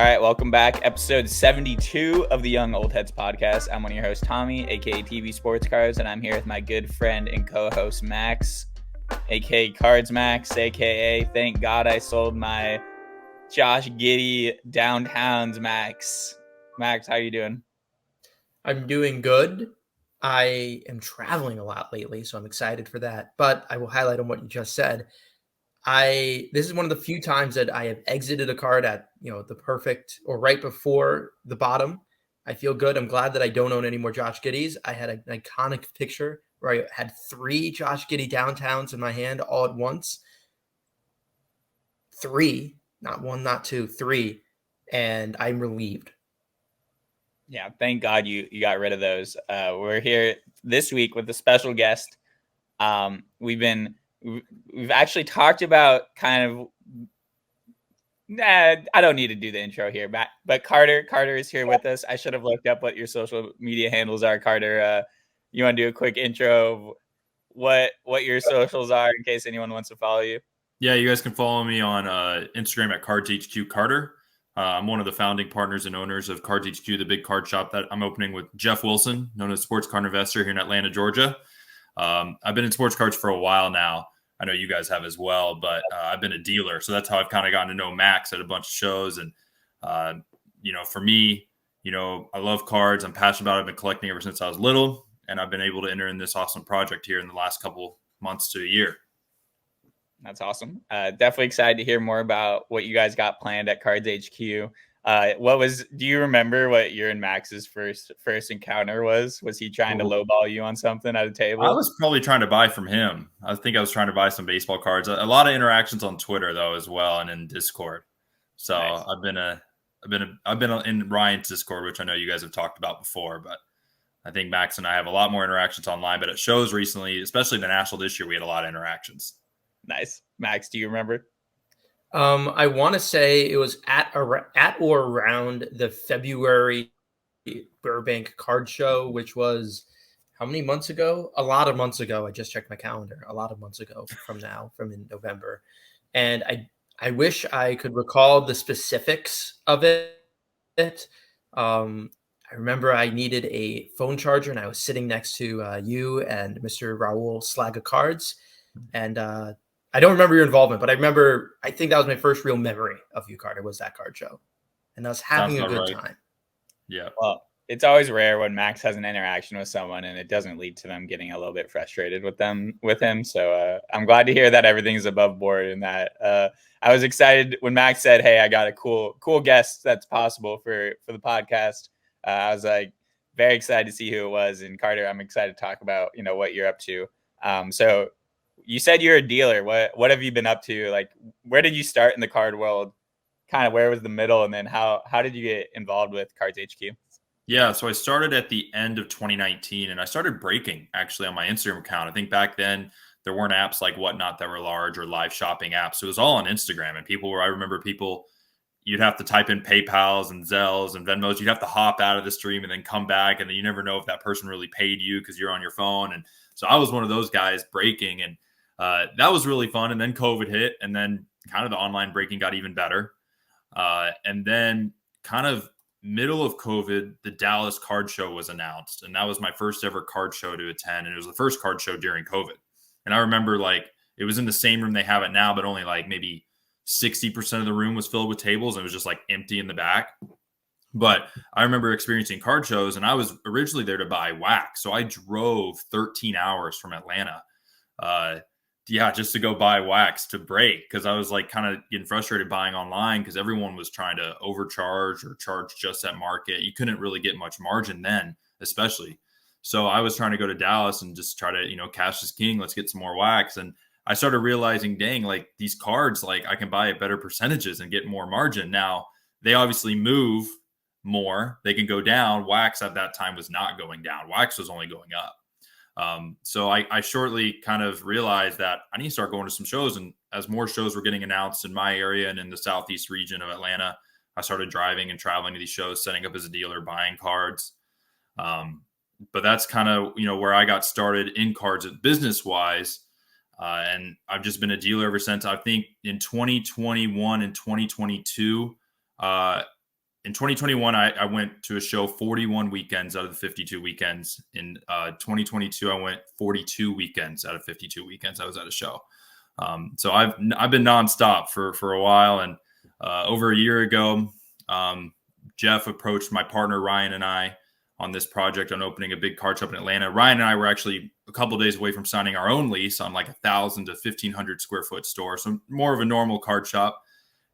right, welcome back. Episode 72 of the Young Old Heads podcast. I'm one of your hosts, Tommy, aka TV Sports Cards, and I'm here with my good friend and co-host Max, aka Cards Max, aka Thank God I sold my Josh Giddey downtowns. Max, how you doing? I'm doing good. I am traveling a lot lately, so I'm excited for that. But I will highlight on what you just said. This is one of the few times that I have exited a card at the perfect or right before the bottom. I feel good. I'm glad that I don't own any more Josh Giddeys. I had an iconic picture where I had 3 Josh Giddey downtowns in my hand all at once. 3, not 1, not 2, 3, and I'm relieved. Yeah, thank God you got rid of those. We're here this week with a special guest. We've actually talked about kind of. I don't need to do the intro here, Matt. But Carter is here with us. I should have looked up what your social media handles are, Carter. You want to do a quick intro of what your socials are in case anyone wants to follow you? Yeah, you guys can follow me on Instagram at CardsHQ Carter. I'm one of the founding partners and owners of CardsHQ, the big card shop that I'm opening with Geoff Wilson, known as Sports Card Investor here in Atlanta, Georgia. I've been in sports cards for a while now. I know you guys have as well, but I've been a dealer. So that's how I've kind of gotten to know Max at a bunch of shows. And, for me, I love cards. I'm passionate about it. I've been collecting ever since I was little. And I've been able to enter in this awesome project here in the last couple months to a year. That's awesome. Definitely excited to hear more about what you guys got planned at Cards HQ. Do you remember what your and Max's first encounter was? Was he trying to lowball you on something at a table? I was probably trying to buy from him. I think I was trying to buy some baseball cards. A lot of interactions on Twitter though, as well, and in Discord. So nice. I've been in Ryan's Discord, which I know you guys have talked about before, but I think Max and I have a lot more interactions online. But at shows recently, especially the National this year, we had a lot of interactions. Nice. Max, do you remember? I want to say it was at or around the February Burbank card show, which was how many months ago? A lot of months ago. I just checked my calendar. A lot of months ago from in November. And I wish I could recall the specifics of it. I remember I needed a phone charger and I was sitting next to you and Mr. Raul Slaga Cards. And I don't remember your involvement, but I think that was my first real memory of you, Carter, was that card show. And I was having a good time. Yeah. Well, it's always rare when Max has an interaction with someone and it doesn't lead to them getting a little bit frustrated with him. So I'm glad to hear that everything's above board and that I was excited when Max said, "Hey, I got a cool guest that's possible for the podcast." I was like very excited to see who it was. And Carter, I'm excited to talk about, what you're up to. So you said you're a dealer. What have you been up to? Like, where did you start in the card world? Kind of where was the middle? And then how did you get involved with Cards HQ? Yeah, so I started at the end of 2019 and I started breaking actually on my Instagram account. I think back then there weren't apps like Whatnot that were large or live shopping apps. It was all on Instagram and I remember people, you'd have to type in PayPals and Zells and Venmos. You'd have to hop out of the stream and then come back. And then you never know if that person really paid you because you're on your phone. And so I was one of those guys breaking and that was really fun. And then COVID hit and then kind of the online breaking got even better. And then kind of middle of COVID, the Dallas card show was announced. And that was my first ever card show to attend. And it was the first card show during COVID. And I remember it was in the same room they have it now, but only maybe 60% of the room was filled with tables. And it was just empty in the back. But I remember experiencing card shows and I was originally there to buy wax. So I drove 13 hours from Atlanta. Just to go buy wax to break because I was kind of getting frustrated buying online because everyone was trying to overcharge or charge just at market. You couldn't really get much margin then, especially. So I was trying to go to Dallas and just try to, cash is king. Let's get some more wax. And I started realizing, dang, these cards, I can buy at better percentages and get more margin. Now they obviously move more. They can go down. Wax at that time was not going down. Wax was only going up. So I shortly kind of realized that I need to start going to some shows. And as more shows were getting announced in my area and in the southeast region of Atlanta, I started driving and traveling to these shows, setting up as a dealer, buying cards. But that's kind of, where I got started in cards business wise. And I've just been a dealer ever since. I think in 2021 and 2022, in 2021, I went to a show 41 weekends out of the 52 weekends. In 2022, I went 42 weekends out of 52 weekends. I was at a show. So I've been nonstop for a while. And over a year ago, Geoff approached my partner Ryan and I on this project on opening a big card shop in Atlanta. Ryan and I were actually a couple of days away from signing our own lease on like 1,000 to 1,500 square foot store. So more of a normal card shop.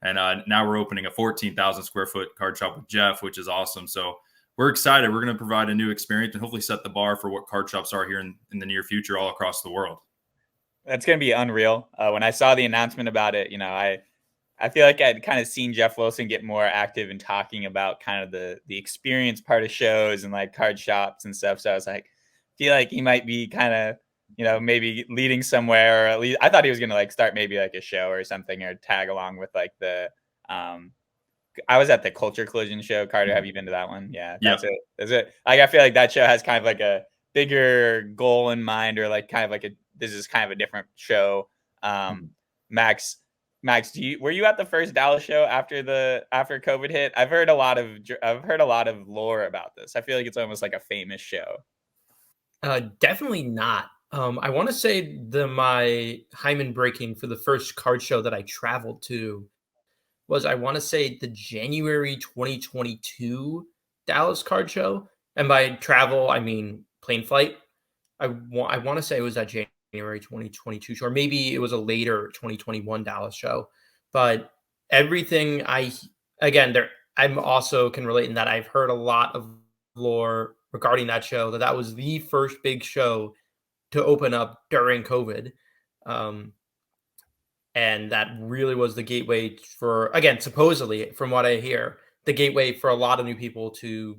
And now we're opening a 14,000 square foot card shop with Geoff, which is awesome. So we're excited. We're going to provide a new experience and hopefully set the bar for what card shops are here in the near future all across the world. That's going to be unreal. When I saw the announcement about it, I feel like I'd kind of seen Geoff Wilson get more active in talking about kind of the experience part of shows and like card shops and stuff. So I was like, feel like he might be kind of, maybe leading somewhere, or at least I thought he was going to like start maybe like a show or something, or tag along with like I was at the Culture Collision show. Carter, have you been to that one? Yeah, that's it. That's it. Like, I feel like that show has kind of like a bigger goal in mind, or like kind of like this is kind of a different show. Max, were you at the first Dallas show after COVID hit? I've heard a lot of lore about this. I feel like it's almost like a famous show. Definitely not. I want to say my hymen breaking for the first card show that I traveled to was, I want to say, the January 2022 Dallas card show. And by travel, I mean plane flight. I want to say it was that January 2022 show, or maybe it was a later 2021 Dallas show. But everything I'm also can relate in that I've heard a lot of lore regarding that show, that was the first big show to open up during COVID. And that really was the gateway for, again, supposedly, from what I hear, the gateway for a lot of new people to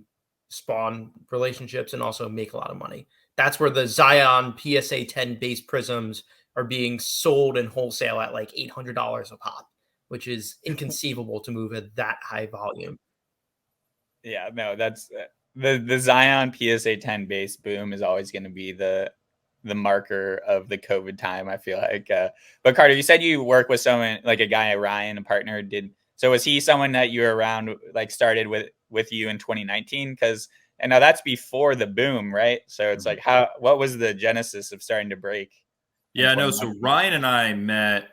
spawn relationships and also make a lot of money. That's where the Zion PSA 10 base prisms are being sold in wholesale at like $800 a pop, which is inconceivable to move at that high volume. Yeah, no, that's the Zion PSA 10 base boom is always going to be the marker of the COVID time, I feel like. But Carter, you said you work with someone like a guy, Ryan, a partner. So was he someone that you were around, like started with you in 2019? Because, and now that's before the boom, right? So it's like, what was the genesis of starting to break? Yeah, no. So Ryan and I met,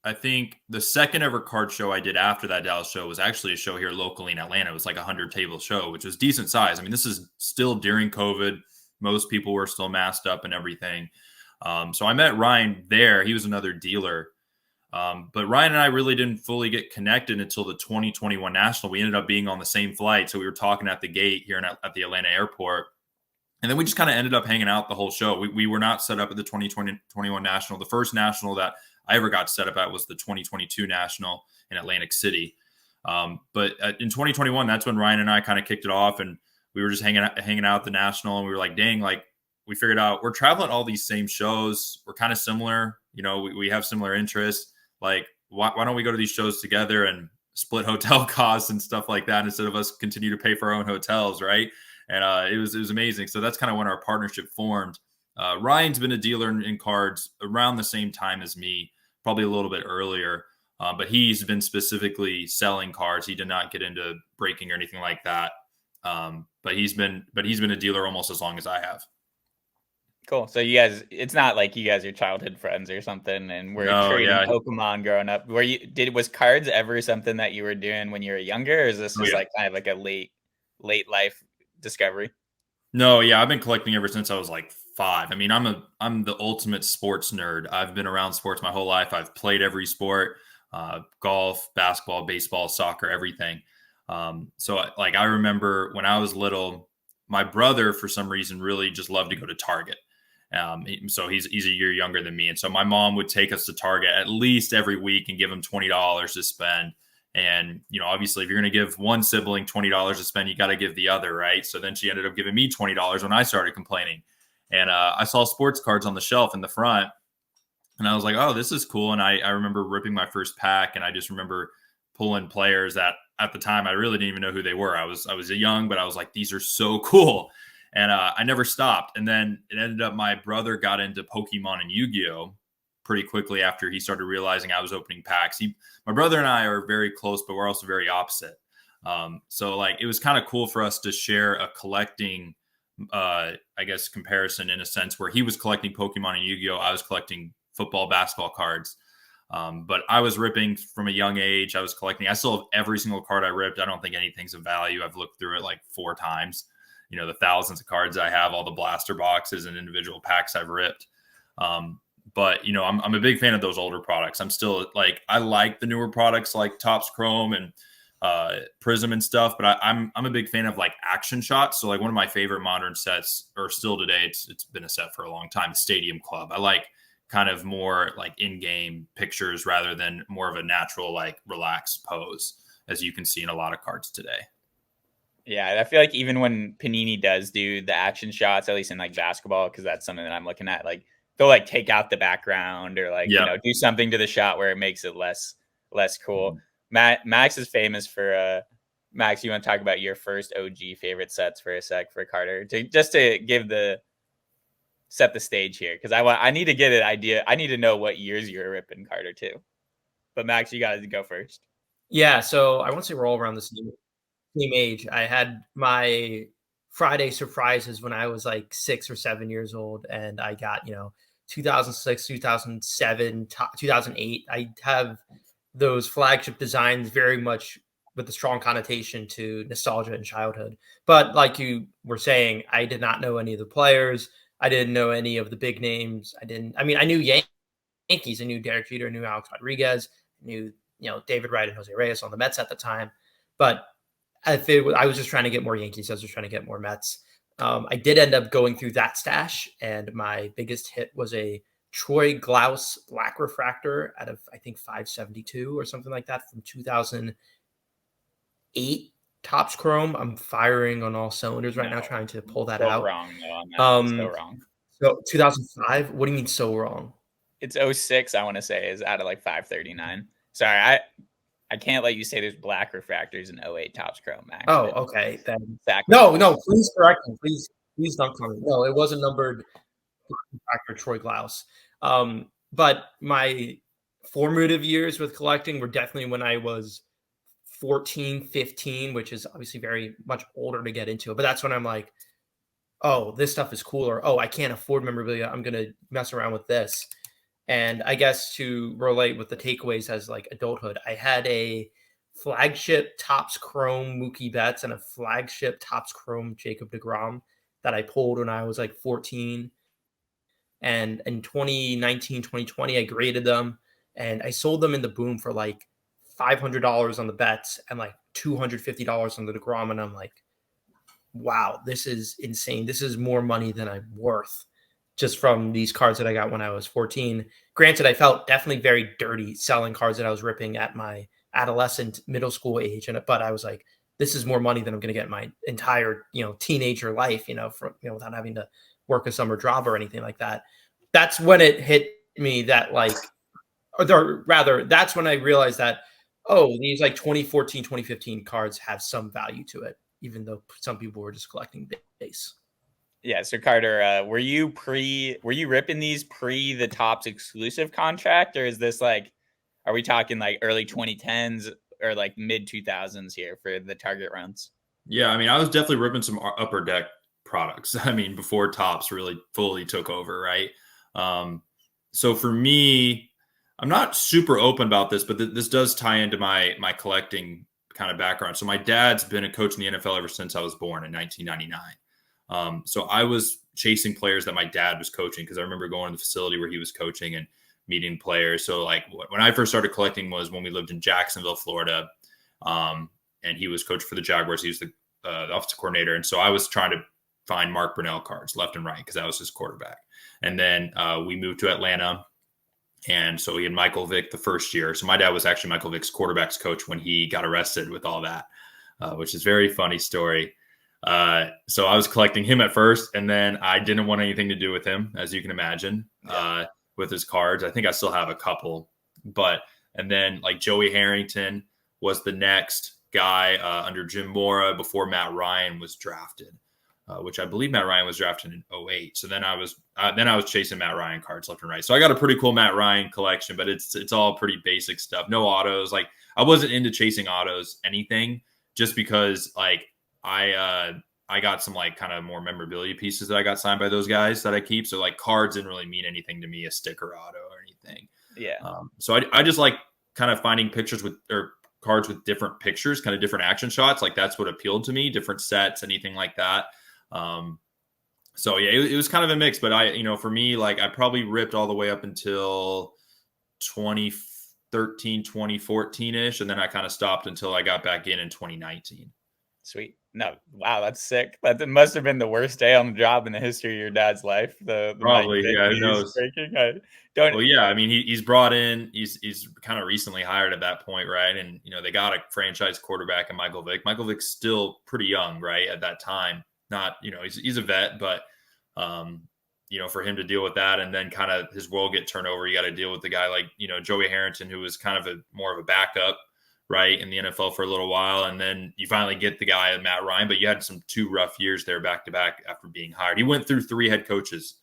I think the second ever card show I did after that Dallas show was actually a show here locally in Atlanta. It was like a 100-table show, which was decent size. I mean, this is still during COVID. Most people were still masked up and everything. So I met Ryan there. He was another dealer. But Ryan and I really didn't fully get connected until the 2021 National. We ended up being on the same flight. So we were talking at the gate here at the Atlanta airport. And then we just kind of ended up hanging out the whole show. We were not set up at the 2021 National. The first National that I ever got set up at was the 2022 National in Atlantic City. But in 2021, that's when Ryan and I kind of kicked it off, and we were just hanging out at the National, and we were like, dang, like we figured out we're traveling all these same shows. We're kind of similar. We have similar interests. Like, why don't we go to these shows together and split hotel costs and stuff like that instead of us continue to pay for our own hotels, right? And it was amazing. So that's kind of when our partnership formed. Ryan's been a dealer in cards around the same time as me, probably a little bit earlier. But he's been specifically selling cards. He did not get into breaking or anything like that. But he's been a dealer almost as long as I have. Cool. So you guys, it's not like you guys are childhood friends or something, and we're trading Pokemon growing up. Was cards ever something that you were doing when you were younger, or is this just like kind of like a late life discovery? No, yeah, I've been collecting ever since I was like 5. I mean, I'm the ultimate sports nerd. I've been around sports my whole life. I've played every sport, golf, basketball, baseball, soccer, everything. So like I remember when I was little, my brother for some reason really just loved to go to Target. So he's a year younger than me, and so my mom would take us to Target at least every week and give him $20 to spend. And, obviously if you're going to give one sibling $20 to spend, you got to give the other, right? So then she ended up giving me $20 when I started complaining. And I saw sports cards on the shelf in the front, and I was like, oh, this is cool. And I remember ripping my first pack, and I just remember pulling players that at the time I really didn't even know who they were. I was young, but I was like, these are so cool. And I never stopped. And then it ended up my brother got into Pokemon and Yu-Gi-Oh! Pretty quickly after he started realizing I was opening packs. My brother and I are very close, but we're also very opposite. So like it was kind of cool for us to share a collecting, I guess, comparison in a sense where he was collecting Pokemon and Yu-Gi-Oh! I was collecting football, basketball cards. But I was ripping from a young age. I was collecting. I still have every single card I ripped. I don't think anything's of value. I've looked through it like 4 times. You know, the thousands of cards I have, all the blaster boxes and individual packs I've ripped. But, you know, I'm a big fan of those older products. I'm still like, I like the newer products like Topps Chrome and Prism and stuff, but I'm a big fan of like action shots. So like one of my favorite modern sets, or still today, it's been a set for a long time, Stadium Club. I like kind of more like in-game pictures rather than more of a natural, like relaxed pose, as you can see in a lot of cards today. Yeah, I feel like even when Panini does do the action shots, at least in like basketball, because that's something that I'm looking at, like they'll like take out the background or like, you know, do something to the shot where it makes it less cool. Max is famous for Max, you want to talk about your first OG favorite sets for a sec for Carter, just to give set the stage here, because I need to get an idea. I need to know what years you're ripping, Carter, too. But Max, you got to go first. Yeah, so I want to say we're all around the same age. I had my Friday surprises when I was like 6 or 7 years old, and I got, 2006, 2007, 2008. I have those flagship designs very much with a strong connotation to nostalgia and childhood. But like you were saying, I did not know any of the players. I didn't know any of the big names. I knew Yankees. I knew Derek Jeter. I knew Alex Rodriguez. I knew, David Wright and Jose Reyes on the Mets at the time. But I was just trying to get more Yankees. I was just trying to get more Mets. I did end up going through that stash, and my biggest hit was a Troy Glaus black refractor out of, I think, 572 or something like that from 2008 Topps Chrome. I'm firing on all cylinders right now, trying to pull that out. Wrong, though, on that. So wrong. So 2005. What do you mean so wrong? It's 06. I want to say is out of like 539. Sorry, I can't let you say there's black refractors in 08 Topps Chrome, Max. Oh, okay. Then no, please correct me. Please don't comment. No, it wasn't numbered refractor Troy Glaus. But my formative years with collecting were definitely when I was 14, 15, which is obviously very much older to get into it. But that's when I'm like, oh, this stuff is cooler. Oh, I can't afford memorabilia. I'm going to mess around with this. And I guess to relate with the takeaways as like adulthood, I had a flagship Topps Chrome Mookie Betts and a flagship Topps Chrome Jacob deGrom that I pulled when I was like 14. And in 2019, 2020, I graded them and I sold them in the boom for like $500 on the Betts and like $250 on the deGrom. And I'm like, wow, this is insane. This is more money than I'm worth just from these cards that I got when I was 14. Granted, I felt definitely very dirty selling cards that I was ripping at my adolescent middle school age. But I was like, this is more money than I'm going to get my entire, teenager life, without having to work a summer job or anything like that. That's when it hit me that like, or rather, that's when I realized that, oh, these like 2014, 2015 cards have some value to it, even though some people were just collecting base. Yeah, so Carter, were you ripping these pre the Topps exclusive contract, or is this like, are we talking like early 2010s or like mid 2000s here for the Target runs? Yeah, I mean, I was definitely ripping some Upper Deck products. I mean, before Topps really fully took over, right? So for me, I'm not super open about this, but this does tie into my collecting kind of background. So my dad's been a coach in the NFL ever since I was born in 1999. So I was chasing players that my dad was coaching because I remember going to the facility where he was coaching and meeting players. So like when I first started collecting was when we lived in Jacksonville, Florida, and he was coach for the Jaguars. He was the offensive coordinator. And so I was trying to find Mark Brunell cards left and right because that was his quarterback. And then we moved to Atlanta. And so he had Michael Vick the first year. So my dad was actually Michael Vick's quarterback's coach when he got arrested with all that, which is a very funny story. So I was collecting him at first, and then I didn't want anything to do with him, as you can imagine, with his cards. I think I still have a couple, and then like Joey Harrington was the next guy under Jim Mora before Matt Ryan was drafted, which I believe Matt Ryan was drafted in 08. So then I was chasing Matt Ryan cards left and right. So I got a pretty cool Matt Ryan collection, but it's all pretty basic stuff. No autos. Like I wasn't into chasing autos, anything. just because like I got some like kind of more memorabilia pieces that I got signed by those guys that I keep. So like cards didn't really mean anything to me, a sticker auto or anything. Yeah. So I just like kind of finding pictures with or cards with different pictures, kind of different action shots. Like that's what appealed to me, different sets, anything like that. So yeah, it was kind of a mix, but for me, like I probably ripped all the way up until 2013, 2014 ish. And then I kind of stopped until I got back in 2019. Sweet. No, wow, that's sick. That must have been the worst day on the job in the history of your dad's life. The Probably, yeah, who knows? Breaking. I don't. Well, yeah, I mean, he's brought in, he's kind of recently hired at that point, right? And they got a franchise quarterback in Michael Vick. Michael Vick's still pretty young, right, at that time. Not, he's a vet, but for him to deal with that and then kind of his world get turned over, you got to deal with the guy like Joey Harrington, who was kind of more of a backup, right, in the NFL for a little while, and then you finally get the guy Matt Ryan, but you had two rough years there back to back after being hired. He went through 3 head coaches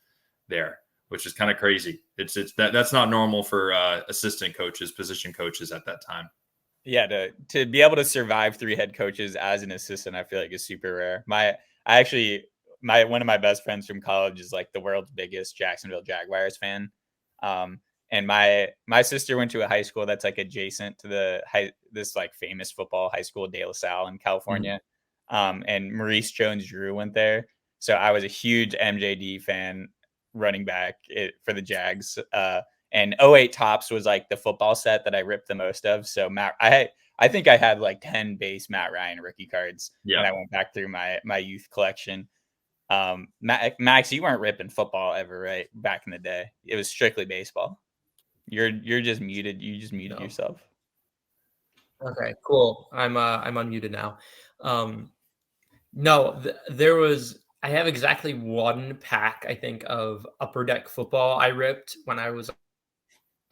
there, which is kind of crazy. That's not normal for assistant coaches, position coaches at that time. Yeah, to be able to survive 3 head coaches as an assistant, I feel like is super rare. One of my best friends from college is like the world's biggest Jacksonville Jaguars fan. And my sister went to a high school that's like adjacent to this like famous football high school, De La Salle in California. Mm-hmm. And Maurice Jones-Drew went there. So I was a huge MJD fan, running back for the Jags. And 08 Topps was like the football set that I ripped the most of. So I think I had like 10 base Matt Ryan rookie cards when I went back through my youth collection. Max, you weren't ripping football ever, right? Back in the day, it was strictly baseball. You're just muted. You just muted yourself. Okay, cool. I'm unmuted now. There was. I have exactly 1 pack, I think, of Upper Deck football I ripped when I was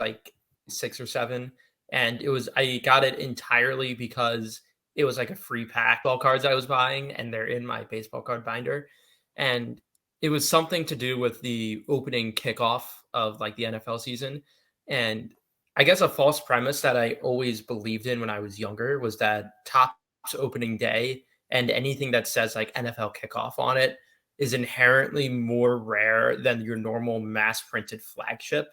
like 6 or 7, and I got it entirely because it was like a free pack of cards I was buying, and they're in my baseball card binder. And it was something to do with the opening kickoff of like the NFL season. And I guess a false premise that I always believed in when I was younger was that Topps opening day and anything that says like NFL kickoff on it is inherently more rare than your normal mass printed flagship,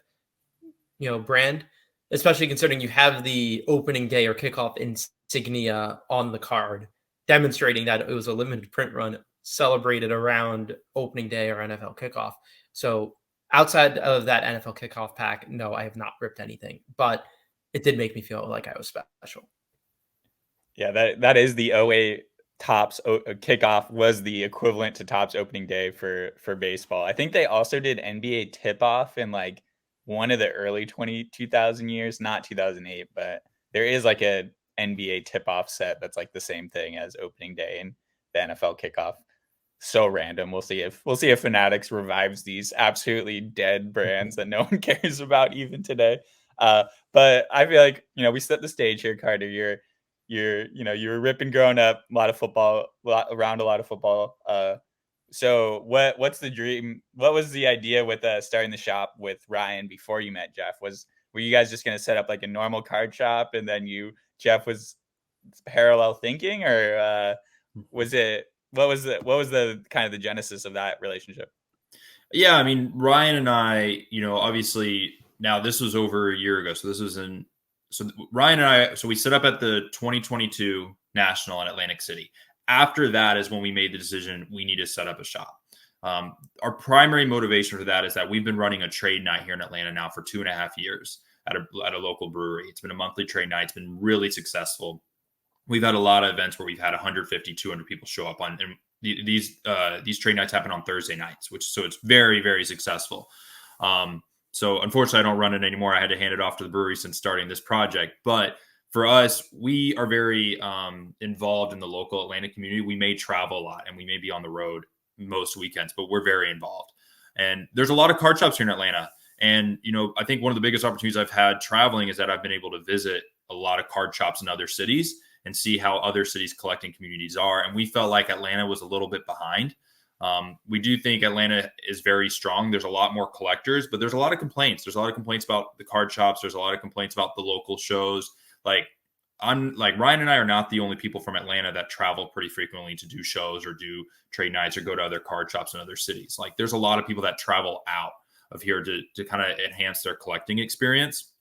brand, especially considering you have the opening day or kickoff insignia on the card, demonstrating that it was a limited print run celebrated around opening day or NFL kickoff. So outside of that NFL kickoff pack, no, I have not ripped anything, but it did make me feel like I was special. Yeah, that is the 08 Topps kickoff was the equivalent to Topps opening day for baseball. I think they also did NBA tip off in like one of the early 2000 years, not 2008, but there is like a NBA tip off set that's like the same thing as opening day and the NFL kickoff. So random. We'll see if Fanatics revives these absolutely dead brands that no one cares about even today. But I feel like we set the stage here, Carter. You were ripping growing up, a lot of football. So what's the dream? What was the idea with starting the shop with Ryan before you met Geoff? Were you guys just going to set up like a normal card shop and then Geoff was parallel thinking, or was it? What was the kind of the genesis of that relationship? Yeah, I mean, Ryan and I, obviously now this was over a year ago. So Ryan and I, we set up at the 2022 National in Atlantic City. After that is when we made the decision we need to set up a shop. Our primary motivation for that is that we've been running a trade night here in Atlanta now for 2.5 years at a local brewery. It's been a monthly trade night. It's been really successful. We've had a lot of events where we've had 150, 200 people show up on, and these trade nights happen on Thursday nights, so it's very, very successful. So unfortunately, I don't run it anymore. I had to hand it off to the brewery since starting this project. But for us, we are very involved in the local Atlanta community. We may travel a lot and we may be on the road most weekends, but we're very involved. And there's a lot of card shops here in Atlanta. And, I think one of the biggest opportunities I've had traveling is that I've been able to visit a lot of card shops in other cities and see how other cities' collecting communities are. And we felt like Atlanta was a little bit behind. We do think Atlanta is very strong. There's a lot more collectors, but there's a lot of complaints. There's a lot of complaints about the card shops. There's a lot of complaints about the local shows. Like I'm like, Ryan and I are not the only people from Atlanta that travel pretty frequently to do shows or do trade nights or go to other card shops in other cities. Like there's a lot of people that travel out of here to kind of enhance their collecting experience.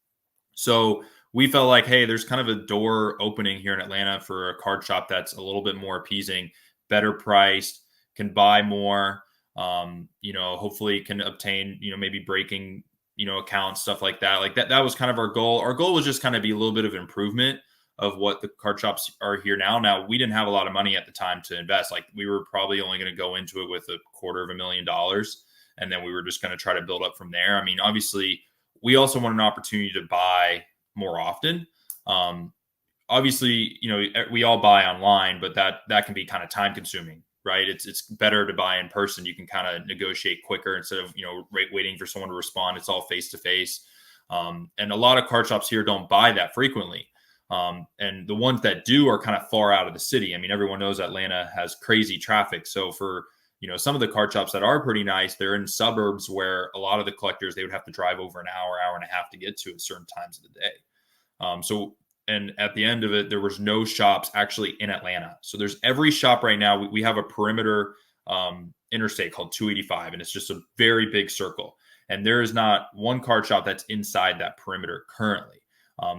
So we felt like, hey, there's kind of a door opening here in Atlanta for a card shop that's a little bit more appeasing, better priced, can buy more, hopefully can obtain, maybe breaking, accounts, stuff like that. Like that was kind of our goal. Our goal was just kind of be a little bit of improvement of what the card shops are here now. Now, we didn't have a lot of money at the time to invest. Like we were probably only going to go into it with $250,000. And then we were just going to try to build up from there. I mean, obviously, we also want an opportunity to buy more often. Obviously, we all buy online, but that can be kind of time consuming, right? It's better to buy in person. You can kind of negotiate quicker instead of, waiting for someone to respond. It's all face to face. And a lot of card shops here don't buy that frequently. And the ones that do are kind of far out of the city. I mean, everyone knows Atlanta has crazy traffic. So for, some of the card shops that are pretty nice, they're in suburbs where a lot of the collectors, they would have to drive over an hour and a half to get to at certain times of the day. And at the end of it, there was no shops actually in Atlanta. So there's every shop right now. We have a perimeter interstate called 285, and it's just a very big circle. And there is not one card shop that's inside that perimeter currently.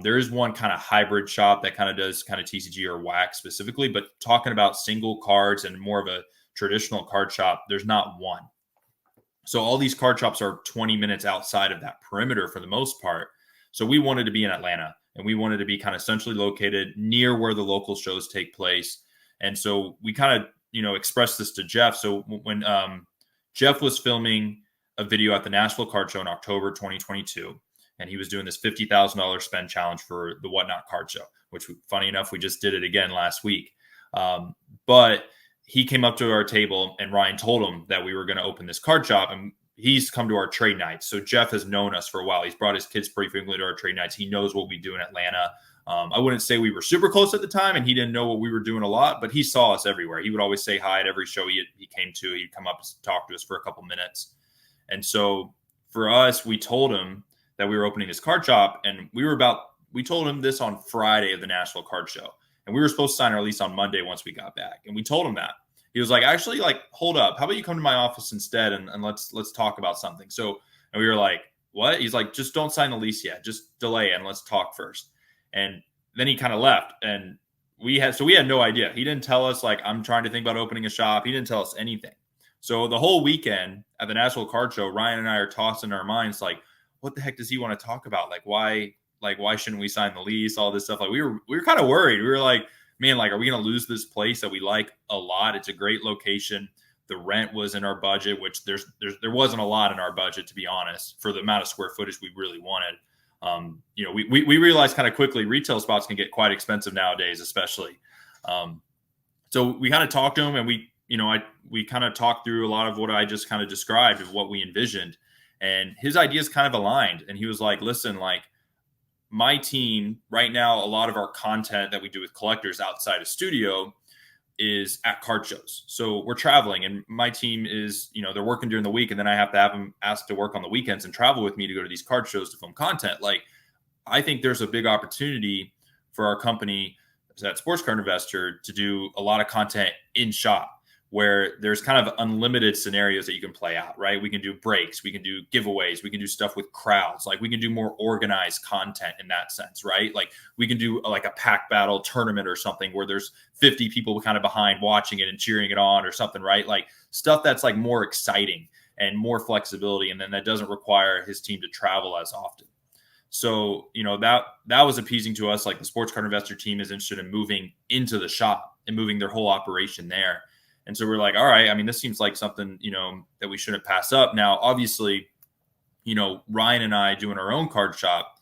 There is one kind of hybrid shop that kind of does kind of TCG or wax specifically, but talking about single cards and more of a traditional card shop, there's not one. So all these card shops are 20 minutes outside of that perimeter for the most part. So we wanted to be in Atlanta, and we wanted to be kind of centrally located near where the local shows take place. And so we kind of, expressed this to Geoff. So when Geoff was filming a video at the Nashville Card Show in October 2022, and he was doing this $50,000 spend challenge for the Whatnot Card Show, which, funny enough, we just did it again last week. But he came up to our table, and Ryan told him that we were going to open this card shop, and he's come to our trade nights. So Geoff has known us for a while. He's brought his kids pretty frequently to our trade nights. He knows what we do in Atlanta. I wouldn't say we were super close at the time, and he didn't know what we were doing a lot, but he saw us everywhere. He would always say hi at every show he came to. He'd come up and talk to us for a couple minutes. And so for us, we told him that we were opening this card shop, and we told him this on Friday of the Nashville Card Show. And we were supposed to sign our lease on Monday once we got back. And we told him that. He was like, actually, hold up. How about you come to my office instead and let's talk about something. So, and we were like, what? He's like, just don't sign the lease yet. Just delay it and let's talk first. And then he kind of left. And we had no idea. He didn't tell us, I'm trying to think about opening a shop. He didn't tell us anything. So the whole weekend at the Nashville Card Show, Ryan and I are tossing our minds what the heck does he want to talk about? Why shouldn't we sign the lease? All this stuff. We were kind of worried. We were like, man, are we going to lose this place that we like a lot? It's a great location. The rent was in our budget, which there wasn't a lot in our budget, to be honest, for the amount of square footage we really wanted. We realized kind of quickly retail spots can get quite expensive nowadays, especially. So we kind of talked to him, and we kind of talked through a lot of what I just kind of described of what we envisioned, and his ideas kind of aligned. And he was like, listen, my team right now, a lot of our content that we do with collectors outside of studio is at card shows. So we're traveling, and my team is, they're working during the week, and then I have to have them asked to work on the weekends and travel with me to go to these card shows to film content. I think there's a big opportunity for our company, that Sports Card Investor, to do a lot of content in shop, where there's kind of unlimited scenarios that you can play out, right? We can do breaks, we can do giveaways, we can do stuff with crowds. We can do more organized content in that sense, right? We can do a pack battle tournament or something where there's 50 people kind of behind watching it and cheering it on or something, right? Stuff that's more exciting and more flexibility. And then that doesn't require his team to travel as often. So, that was appeasing to us. The Sports Card Investor team is interested in moving into the shop and moving their whole operation there. And so we're like, all right, this seems like something, that we shouldn't pass up. Now, obviously, Ryan and I doing our own card shop,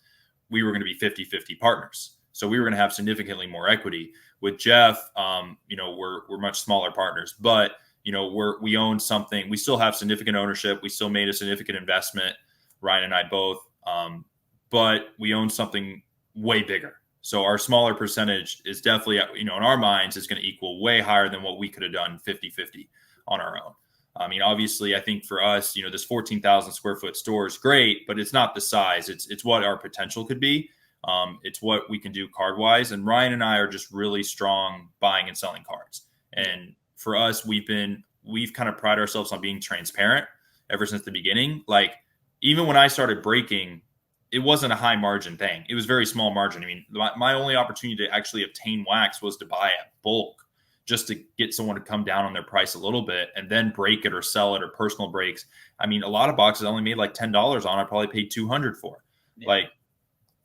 we were going to be 50-50 partners. So we were going to have significantly more equity. With Geoff, we're much smaller partners, but, we own something. We still have significant ownership. We still made a significant investment, Ryan and I both, but we own something way bigger. So our smaller percentage is definitely, in our minds, is going to equal way higher than what we could have done 50-50 on our own. Obviously, I think for us, this 14,000 square foot store is great, but it's not the size. It's what our potential could be. It's what we can do card wise. And Ryan and I are just really strong buying and selling cards. And for us, we've kind of pride ourselves on being transparent ever since the beginning. Like, even when I started breaking, it wasn't a high margin thing. It was very small margin. I mean, my only opportunity to actually obtain wax was to buy at bulk, just to get someone to come down on their price a little bit and then break it or sell it, or personal breaks. I mean, a lot of boxes I only made like $10 on. I probably paid $200 for. Yeah. Like,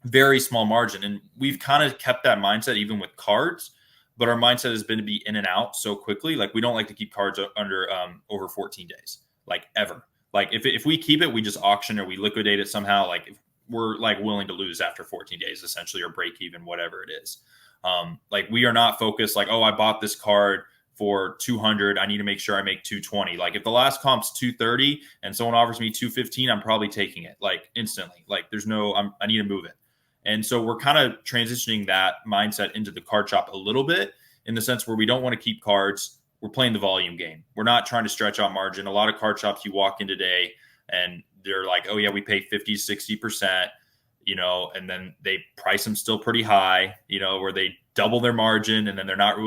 very small margin. And we've kind of kept that mindset even with cards, but our mindset has been to be in and out so quickly. Like, we don't like to keep cards under over 14 days, like, ever. Like, if we keep it, we just auction or we liquidate it somehow. Like, if we're like willing to lose after 14 days essentially, or break even, whatever it is. Like, we are not focused like, oh, I bought this card for 200. I need to make sure I make 220. Like, if the last comp's 230 and someone offers me 215, I'm probably taking it like instantly. Like, there's no, I need to move it. And so we're kind of transitioning that mindset into the card shop a little bit, in the sense where we don't want to keep cards. We're playing the volume game. We're not trying to stretch out margin. A lot of card shops you walk in today and they're like, oh yeah, we pay 50, 60%, and then they price them still pretty high, where they double their margin, and then they're not,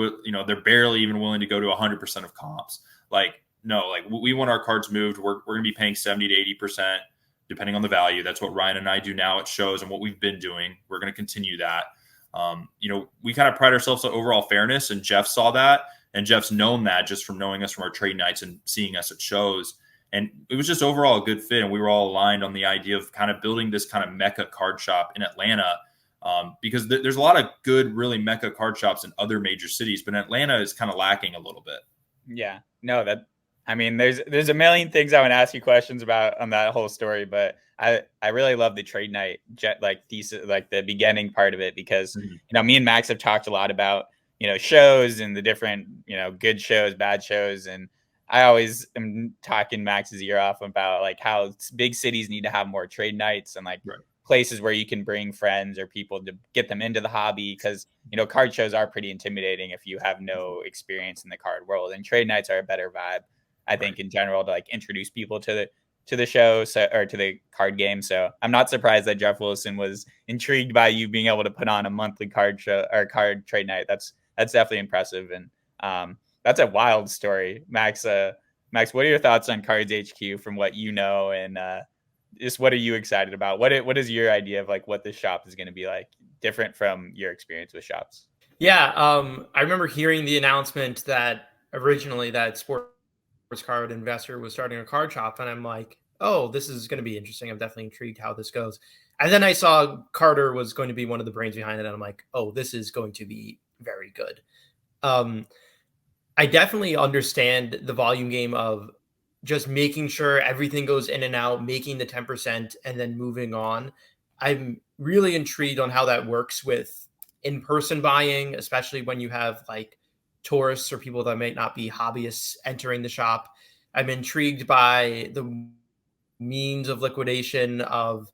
they're barely even willing to go to 100% of comps. Like, no, like, we want our cards moved. We're going to be paying 70 to 80%, depending on the value. That's what Ryan and I do now at shows and what we've been doing. We're going to continue that. We kind of pride ourselves on overall fairness, and Geoff saw that, and Geoff's known that just from knowing us from our trade nights and seeing us at shows. And it was just overall a good fit. And we were all aligned on the idea of kind of building this kind of mecca card shop in Atlanta, because there's a lot of good, really mecca card shops in other major cities, but Atlanta is kind of lacking a little bit. Yeah, no, there's a million things I would ask you questions about on that whole story, but I really love the trade night thesis, like the beginning part of it, because me and Max have talked a lot about shows and the different good shows, bad shows, and I always am talking Max's ear off about like how big cities need to have more trade nights and places where you can bring friends or people to get them into the hobby, because card shows are pretty intimidating if you have no experience in the card world, and trade nights are a better vibe, I think, in general, to like introduce people to the show, or to the card game. So I'm not surprised that Geoff Wilson was intrigued by you being able to put on a monthly card show or card trade night. That's definitely impressive, and that's a wild story. Max, what are your thoughts on Cards HQ from what you know, and just what are you excited about? What is your idea of like what the shop is going to be like, different from your experience with shops? Yeah, I remember hearing the announcement that originally that Sports Card Investor was starting a card shop, and I'm like, oh, this is going to be interesting. I'm definitely intrigued how this goes. And then I saw Carter was going to be one of the brains behind it, and I'm like, oh, this is going to be very good. I definitely understand the volume game of just making sure everything goes in and out, making the 10% and then moving on. I'm really intrigued on how that works with in-person buying, especially when you have like tourists or people that might not be hobbyists entering the shop. I'm intrigued by the means of liquidation of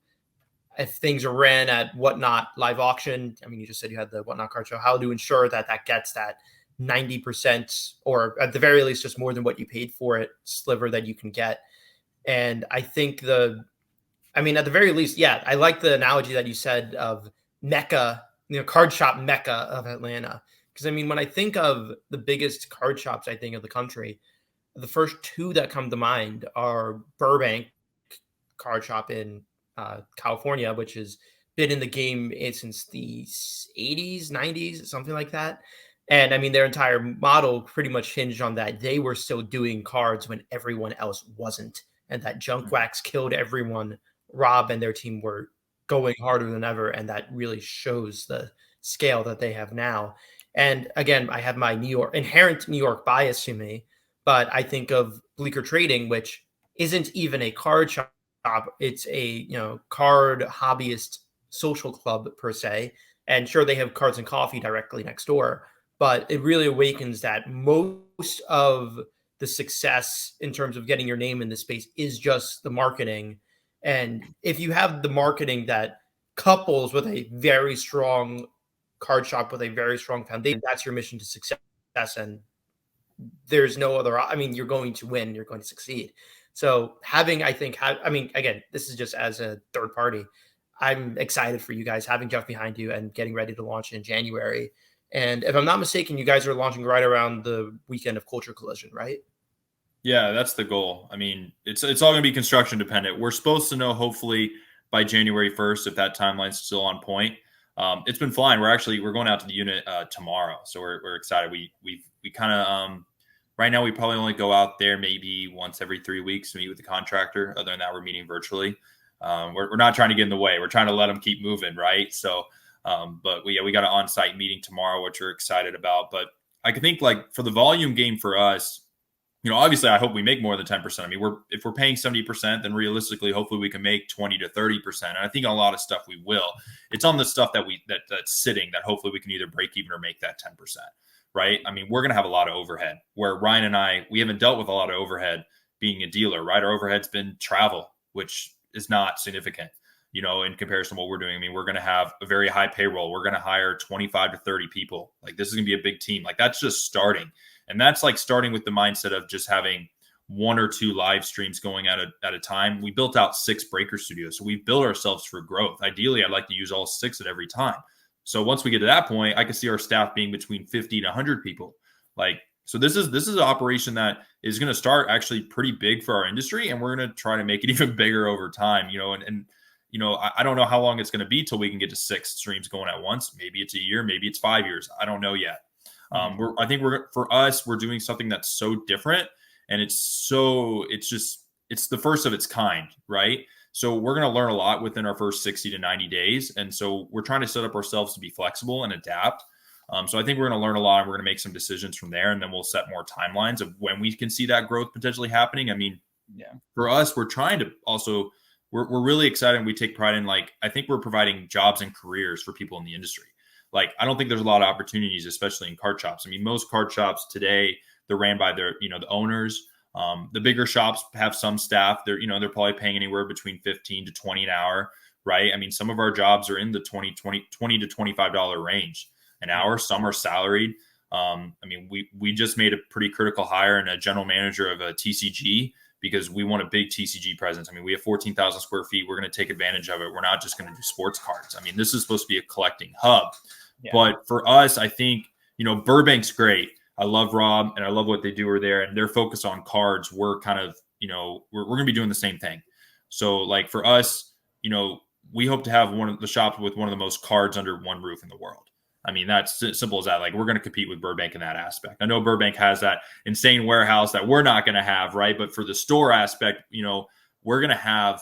if things are ran at Whatnot live auction. I mean, you just said you had the Whatnot card show. How to ensure that gets that 90%, or at the very least just more than what you paid for it, sliver that you can get. And I think at the very least, yeah, I like the analogy that you said of Mecca, card shop Mecca of Atlanta. Because I mean, when I think of the biggest card shops, I think of the country, the first two that come to mind are Burbank card shop in California, which has been in the game since the 80s, 90s, something like that. And I mean, their entire model pretty much hinged on that. They were still doing cards when everyone else wasn't. And that junk wax killed everyone. Rob and their team were going harder than ever. And that really shows the scale that they have now. And again, I have my inherent New York bias to me, but I think of Bleecker Trading, which isn't even a card shop. It's a, card hobbyist social club per se. And sure, they have cards and coffee directly next door. But it really awakens that most of the success in terms of getting your name in this space is just the marketing. And if you have the marketing that couples with a very strong card shop with a very strong foundation, that's your mission to success. And there's no other, you're going to win, you're going to succeed. So again, this is just as a third party. I'm excited for you guys having Geoff behind you and getting ready to launch in January. And if I'm not mistaken, you guys are launching right around the weekend of Culture Collision, right? Yeah, that's the goal. I mean, it's all going to be construction dependent. We're supposed to know hopefully by January 1st if that timeline's still on point. It's been flying. We're going out to the unit tomorrow, so we're excited. We kind of right now we probably only go out there maybe once every 3 weeks to meet with the contractor. Other than that, we're meeting virtually. We're not trying to get in the way. We're trying to let them keep moving, right? So, but we got an on-site meeting tomorrow, which we're excited about. But I can think like for the volume game for us, obviously I hope we make more than 10%. I mean, if we're paying 70%, then realistically, hopefully we can make 20 to 30%. And I think on a lot of stuff we will. It's on the stuff that's sitting that hopefully we can either break even or make that 10%, right? I mean, we're going to have a lot of overhead where Ryan and I, we haven't dealt with a lot of overhead being a dealer, right? Our overhead's been travel, which is not significant, in comparison to what we're doing. I mean, we're going to have a very high payroll. We're going to hire 25 to 30 people. Like this is going to be a big team. Like that's just starting. And that's like starting with the mindset of just having 1 or 2 live streams going at a time. We built out 6 breaker studios. So we've built ourselves for growth. Ideally, I'd like to use all 6 at every time. So once we get to that point, I can see our staff being between 50 and 100 people. So this is an operation that is going to start actually pretty big for our industry. And we're going to try to make it even bigger over time, I don't know how long it's going to be till we can get to 6 streams going at once. Maybe it's a year, maybe it's 5 years. I don't know yet. I think we're doing something that's so different, and it's the first of its kind, right? So we're going to learn a lot within our first 60 to 90 days. And so we're trying to set up ourselves to be flexible and adapt. So I think we're going to learn a lot, and we're going to make some decisions from there. And then we'll set more timelines of when we can see that growth potentially happening. I mean, for us, we're trying to also, we're really excited. And we take pride in I think we're providing jobs and careers for people in the industry. I don't think there's a lot of opportunities, especially in card shops. I mean, most card shops today, they're ran by their, the owners. The bigger shops have some staff. They're probably paying anywhere between 15 to 20 an hour, right? I mean, some of our jobs are in the $20 to $25 range an hour. Some are salaried. I mean, we just made a pretty critical hire and a general manager of a TCG because we want a big TCG presence. I mean, we have 14,000 square feet. We're going to take advantage of it. We're not just going to do sports cards. I mean, this is supposed to be a collecting hub. Yeah. But for us, I think, Burbank's great. I love Rob and I love what they do over there, and they're focused on cards. We're kind of, we're going to be doing the same thing. So for us, we hope to have one of the shops with one of the most cards under one roof in the world. I mean, that's as simple as that. We're going to compete with Burbank in that aspect. I know Burbank has that insane warehouse that we're not going to have, right? But for the store aspect, we're going to have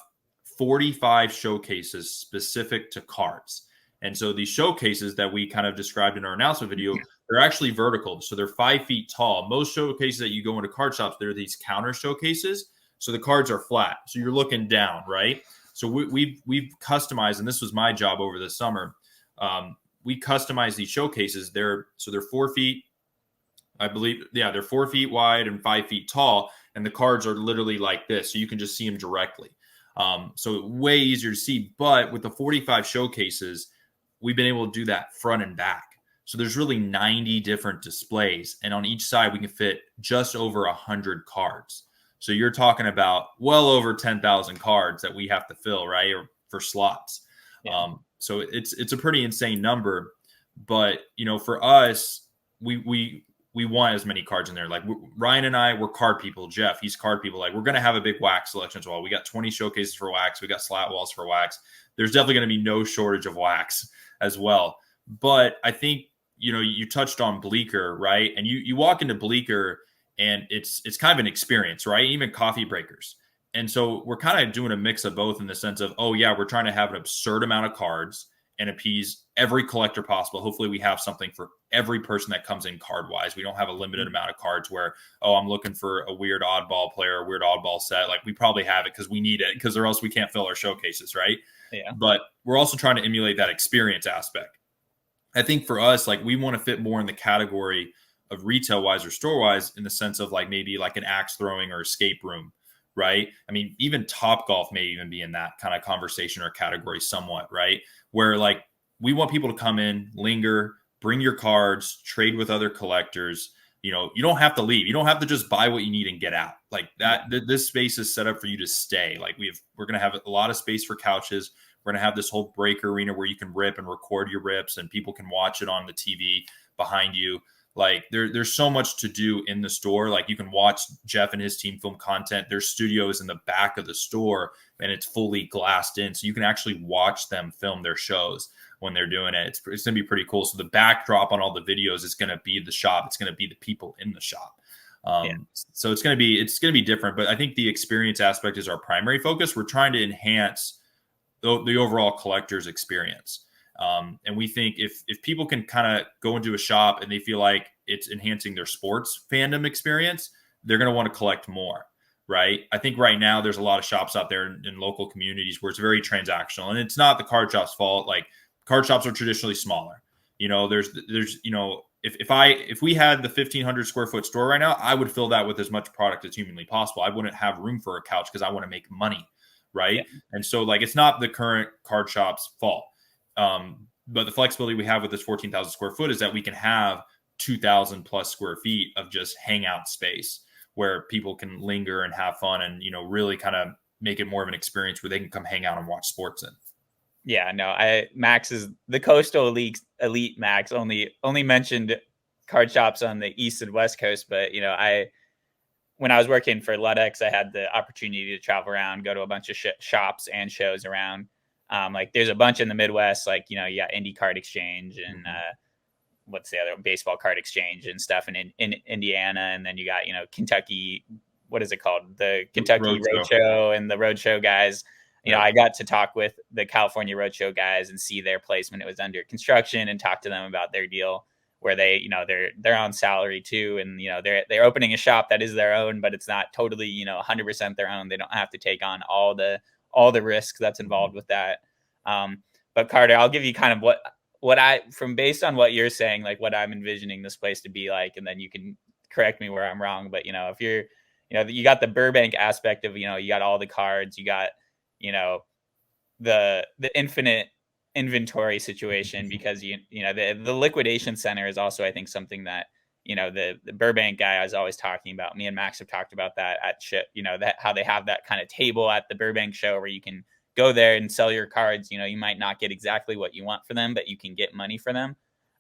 45 showcases specific to cards. And so these showcases that we kind of described in our announcement video, they're actually vertical. So they're 5 feet tall. Most showcases that you go into card shops, they're these counter showcases. So the cards are flat. So you're looking down, right? So we've customized, and this was my job over the summer. We customize these showcases. They're 4 feet, I believe. Yeah, they're 4 feet wide and 5 feet tall. And the cards are literally like this. So you can just see them directly. So way easier to see. But with the 45 showcases, we've been able to do that front and back. So there's really 90 different displays. And on each side, we can fit just over 100 cards. So you're talking about well over 10,000 cards that we have to fill, right? Or for slots. Yeah. So it's a pretty insane number. But, for us, we want as many cards in there. Ryan and I, we're card people. Geoff, he's card people. We're going to have a big wax selection as well. We got 20 showcases for wax. We got slat walls for wax. There's definitely going to be no shortage of wax as well. But I think, you touched on Bleecker, right? And you walk into Bleecker and it's kind of an experience, right? Even coffee breakers. And so we're kind of doing a mix of both in the sense of, we're trying to have an absurd amount of cards and appease every collector possible. Hopefully we have something for every person that comes in card wise. We don't have a limited amount of cards where, I'm looking for a weird oddball player, a weird oddball set. We probably have it because we need it, because or else we can't fill our showcases, right? Yeah. But we're also trying to emulate that experience aspect. I think for us, we want to fit more in the category of retail wise or store wise in the sense of maybe an axe throwing or escape room, right? I mean, even Topgolf may even be in that kind of conversation or category somewhat, right? Where we want people to come in, linger, bring your cards, trade with other collectors. You don't have to leave. You don't have to just buy what you need and get out that. This space is set up for you to stay. We're going to have a lot of space for couches. We're going to have this whole break arena where you can rip and record your rips and people can watch it on the TV behind you. Like there's so much to do in the store. Like you can watch Geoff and his team film content. There's studios in the back of the store and it's fully glassed in. So you can actually watch them film their shows when they're doing it. It's going to be pretty cool. So the backdrop on all the videos is going to be the shop. It's going to be the people in the shop. So it's going to be different, but I think the experience aspect is our primary focus. We're trying to enhance the overall collector's experience. And we think if people can kind of go into a shop and they feel like it's enhancing their sports fandom experience, they're going to want to collect more, right? I think right now there's a lot of shops out there in local communities where it's very transactional, and it's not the card shop's fault. Like card shops are traditionally smaller. There's if we had the 1,500 square foot store right now, I would fill that with as much product as humanly possible. I wouldn't have room for a couch because I want to make money, right? Yeah. And so like it's not the current card shop's fault. But the flexibility we have with this 14,000 square foot is that we can have 2,000 plus square feet of just hangout space where people can linger and have fun and, really kind of make it more of an experience where they can come hang out and watch sports in. Yeah, no, Max is the Coastal Elite Max only mentioned card shops on the East and West Coast. But, when I was working for Ludex, I had the opportunity to travel around, go to a bunch of shops and shows around. Like there's a bunch in the Midwest, like, you got Indy Card Exchange and what's the other, Baseball Card Exchange and stuff in Indiana. And then you got, Kentucky, what is it called? The Kentucky Roadshow and the Roadshow guys. I got to talk with the California Roadshow guys and see their place when it was under construction and talk to them about their deal where they, they're on salary too. And, they're opening a shop that is their own, but it's not totally, 100% their own. They don't have to take on all the risks that's involved with that. But Carter, I'll give you kind of based on what you're saying, like what I'm envisioning this place to be like, and then you can correct me where I'm wrong. But, if you're, you got the Burbank aspect of, you got all the cards, you got, the infinite inventory situation because, the liquidation center is also, I think, something that, the Burbank guy I was always talking about. Me and Max have talked about that at shit, that how they have that kind of table at the Burbank show where you can go there and sell your cards. You might not get exactly what you want for them, but you can get money for them.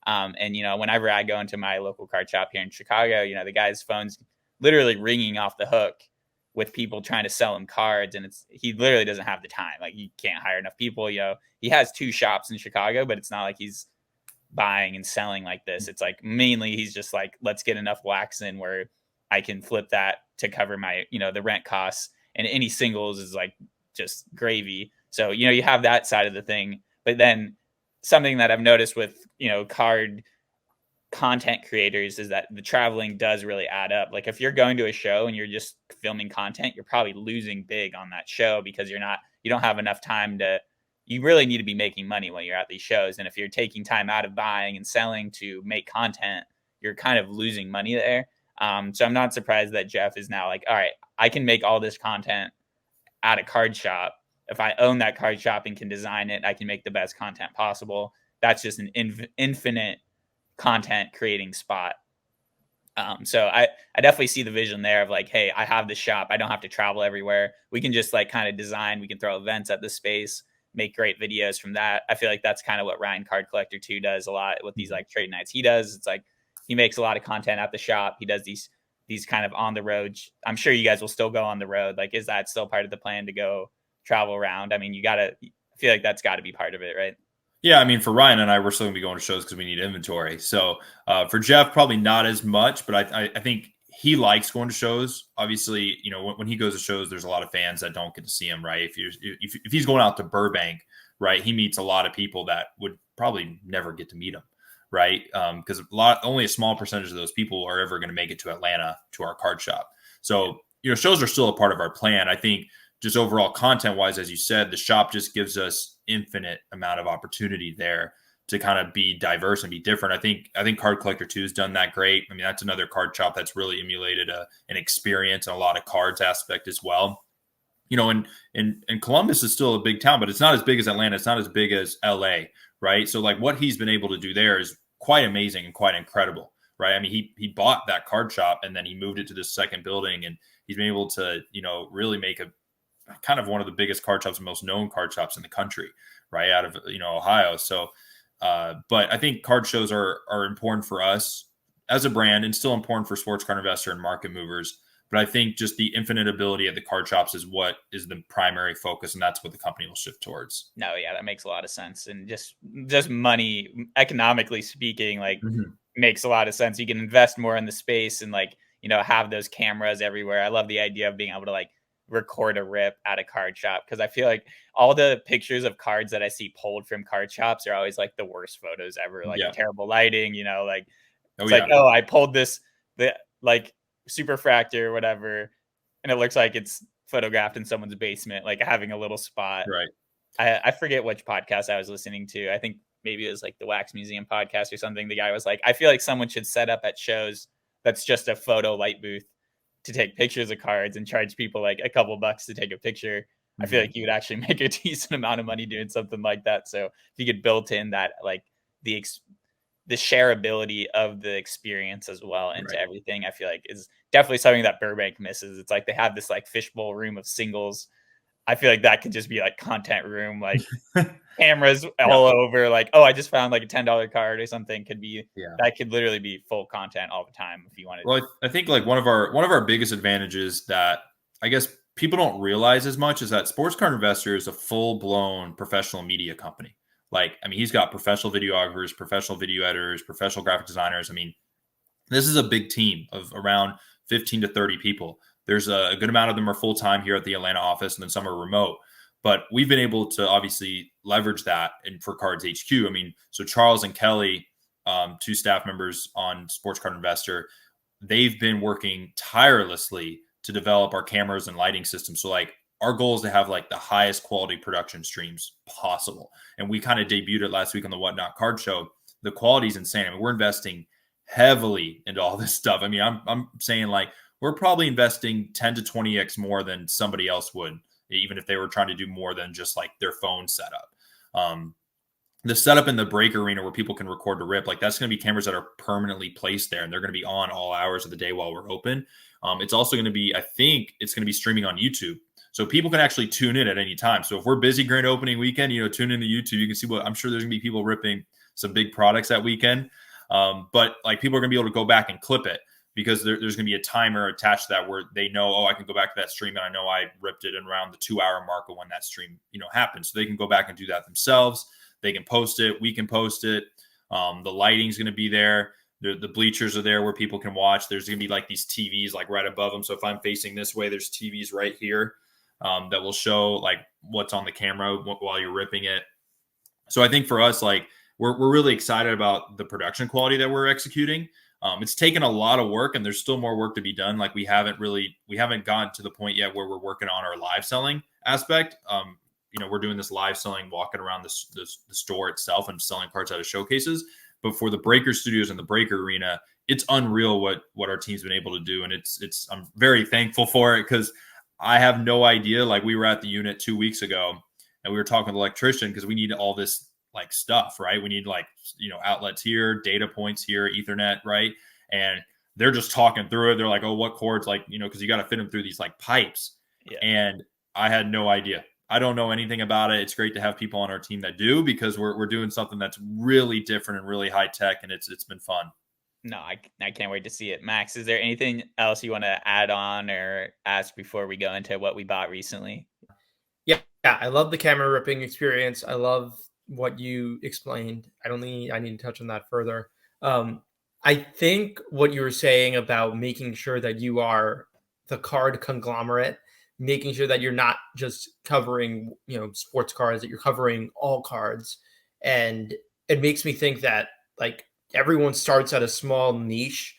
And, whenever I go into my local card shop here in Chicago, the guy's phone's literally ringing off the hook with people trying to sell him cards. And he literally doesn't have the time. Like he can't hire enough people. He has 2 shops in Chicago, but it's not like he's buying and selling like this. It's like mainly he's just like, let's get enough wax in where I can flip that to cover my, the rent costs, and any singles is like just gravy. So, you have that side of the thing. But then something that I've noticed with, card content creators is that the traveling does really add up. Like if you're going to a show and you're just filming content, you're probably losing big on that show because you don't have enough time you really need to be making money when you're at these shows. And if you're taking time out of buying and selling to make content, you're kind of losing money there. So I'm not surprised that Geoff is now like, all right, I can make all this content at a card shop. If I own that card shop and can design it, I can make the best content possible. That's just an infinite content creating spot. So I definitely see the vision there of like, hey, I have this shop. I don't have to travel everywhere. We can just like kind of design. We can throw events at this space, make great videos from that. I feel like that's kind of what Ryan Card Collector 2 does a lot with these like trade nights. It's like he makes a lot of content at the shop. He does these kind of on the road. I'm sure you guys will still go on the road. Like, is that still part of the plan to go travel around? I mean, I feel like that's got to be part of it, right? Yeah, I mean, for Ryan and I, we're still going to be going to shows because we need inventory. So for Geoff, probably not as much, but I think he likes going to shows. Obviously, when he goes to shows, there's a lot of fans that don't get to see him, right? If he's going out to Burbank, right, he meets a lot of people that would probably never get to meet him, right? Because only a small percentage of those people are ever going to make it to Atlanta to our card shop. So, shows are still a part of our plan. I think just overall content-wise, as you said, the shop just gives us infinite amount of opportunity there to kind of be diverse and be different. I think Card Collector 2 has done that great. I mean, that's another card shop that's really emulated an experience and a lot of cards aspect as well. And Columbus is still a big town, but it's not as big as Atlanta. It's not as big as LA, right? So like what he's been able to do there is quite amazing and quite incredible, right? I mean, he bought that card shop and then he moved it to this second building, and he's been able to, really make kind of one of the biggest card shops and most known card shops in the country, right out of Ohio. So, but I think card shows are important for us as a brand and still important for sports card investor and market movers. But I think just the infinite ability of the card shops is what is the primary focus, and that's what the company will shift towards. No, yeah, that makes a lot of sense. And just money, economically speaking, like makes a lot of sense. You can invest more in the space and like, have those cameras everywhere. I love the idea of being able to like record a rip at a card shop, because I feel like all the pictures of cards that I see pulled from card shops are always like the worst photos ever, like terrible lighting, like I pulled the like superfractor or whatever, and it looks like it's photographed in someone's basement, like having a little spot. Right. I forget which podcast I was listening to. I think maybe it was like the Wax Museum podcast or something. The guy was like, I feel like someone should set up at shows that's just a photo light booth to take pictures of cards and charge people like a couple bucks to take a picture. I feel like you would actually make a decent amount of money doing something like that. So if you could build in that, like the shareability of the experience as well into everything, I feel like is definitely something that Burbank misses. It's like they have this like fishbowl room of singles. I feel like that could just be like content room, like cameras all over, like, oh, I just found like a $10 card or something. Could be that could literally be full content all the time if you wanted. Well, I think like one of our biggest advantages that I guess people don't realize as much is that Sports Card Investor is a full-blown professional media company. Like, I mean, he's got professional videographers, professional video editors, professional graphic designers. I mean, this is a big team of around 15 to 30 people. There's a good amount of them are full-time here at the Atlanta office, and then some are remote. But we've been able to obviously leverage that for Cards HQ. I mean, so Charles and Kelly, two staff members on Sports Card Investor, they've been working tirelessly to develop our cameras and lighting systems. So like our goal is to have like the highest quality production streams possible. And we kind of debuted it last week on the Whatnot Card Show. The quality is insane. I mean, we're investing heavily into all this stuff. I mean, I'm saying like we're probably investing 10 to 20x more than somebody else would, even if they were trying to do more than just like their phone setup. The setup in the break arena where people can record the rip, like that's going to be cameras that are permanently placed there, and they're going to be on all hours of the day while we're open. It's also going to be, I think it's going to be streaming on YouTube. So people can actually tune in at any time. So if we're busy grand opening weekend, tune into YouTube. You can see I'm sure there's going to be people ripping some big products that weekend. But like people are going to be able to go back and clip it because there's going to be a timer attached to that where they know, oh, I can go back to that stream and I know I ripped it around the 2-hour mark of when that stream, happens. So they can go back and do that themselves. They can post it. We can post it. The lighting's going to be there. The bleachers are there where people can watch. There's going to be like these TVs like right above them. So if I'm facing this way, there's TVs right here that will show like what's on the camera while you're ripping it. So I think for us, like we're really excited about the production quality that we're executing. It's taken a lot of work and there's still more work to be done. Like we haven't gotten to the point yet where we're working on our live selling aspect. We're doing this live selling, walking around the store itself and selling cards out of showcases. But for the breaker studios and the breaker arena, it's unreal what our team's been able to do. And I'm very thankful for it because I have no idea. Like we were at the unit 2 weeks ago and we were talking with the electrician because we need all this like stuff, right? We need like, outlets here, data points here, Ethernet, right? And they're just talking through it. They're like, oh, what cords? Like, because you got to fit them through these like pipes. Yeah. And I had no idea. I don't know anything about it. It's great to have people on our team that do because we're doing something that's really different and really high tech, and it's been fun. No, I can't wait to see it. Max, is there anything else you want to add on or ask before we go into what we bought recently? Yeah, I love the camera ripping experience. I love what you explained. I need to touch on that further. I think what you were saying about making sure that you are the card conglomerate, making sure that you're not just covering, sports cards, that you're covering all cards. And it makes me think that like everyone starts at a small niche.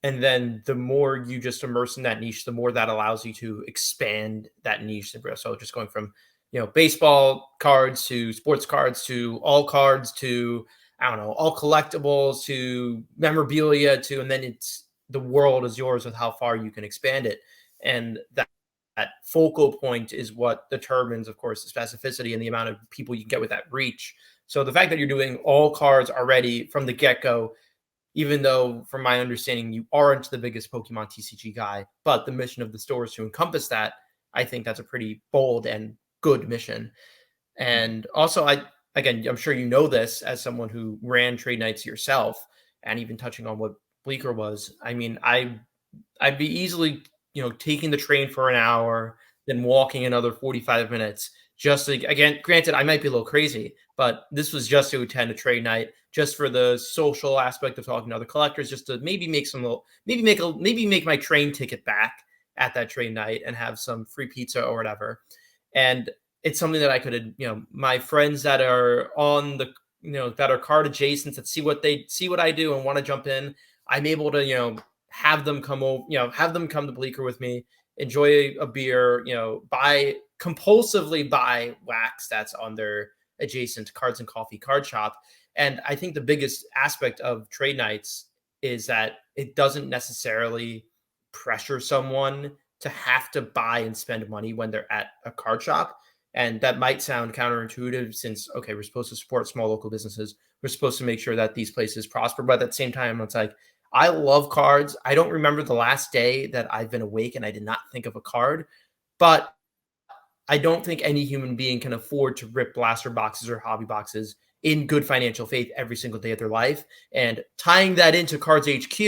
And then the more you just immerse in that niche, the more that allows you to expand that niche. So just going from, baseball cards to sports cards to all cards to, I don't know, all collectibles to memorabilia and then it's the world is yours with how far you can expand it. And that focal point is what determines, of course, the specificity and the amount of people you can get with that reach. So the fact that you're doing all cards already from the get-go, even though from my understanding, you aren't the biggest Pokemon TCG guy, but the mission of the store is to encompass that, I think that's a pretty bold and good mission. And also, I'm sure you know this as someone who ran trade nights yourself, and even touching on what Bleecker was. I mean, I'd be easily, taking the train for an hour, then walking another 45 minutes. Just to, again, granted, I might be a little crazy, but this was just to attend a trade night, just for the social aspect of talking to other collectors, just to maybe make some little, maybe make my train ticket back at that trade night and have some free pizza or whatever. And it's something that I could, my friends that are on the, that are card adjacent, that see what I do and want to jump in. I'm able to, have them come over, have them come to Bleecker with me, enjoy a beer, compulsively buy wax that's on their adjacent Cards and Coffee card shop. And I think the biggest aspect of trade nights is that it doesn't necessarily pressure someone to have to buy and spend money when they're at a card shop. And that might sound counterintuitive since, okay, we're supposed to support small local businesses. We're supposed to make sure that these places prosper. But at the same time, it's like, I love cards. I don't remember the last day that I've been awake and I did not think of a card. But I don't think any human being can afford to rip blaster boxes or hobby boxes in good financial faith every single day of their life. And tying that into Cards HQ,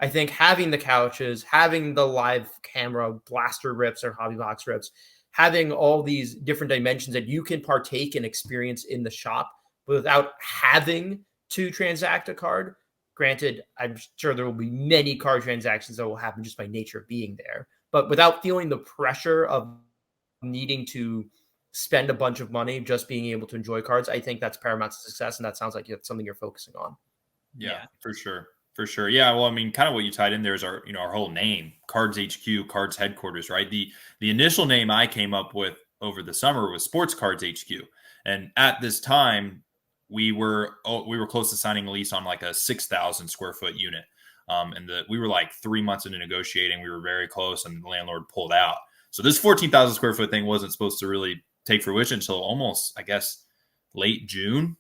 I think having the couches, having the live camera blaster rips or hobby box rips, having all these different dimensions that you can partake and experience in the shop without having to transact a card. Granted, I'm sure there will be many card transactions that will happen just by nature of being there, but without feeling the pressure of needing to spend a bunch of money just being able to enjoy cards, I think that's paramount to success, and that sounds like it's something you're focusing on. Yeah, for sure. For sure. Yeah. Well, I mean, kind of what you tied in there is our, our whole name, Cards HQ, Cards headquarters, right? The initial name I came up with over the summer was Sports Cards HQ. And at this time, we were close to signing a lease on like a 6,000 square foot unit. And we were like 3 months into negotiating. We were very close and the landlord pulled out. So this 14,000 square foot thing wasn't supposed to really take fruition until almost, I guess, late June,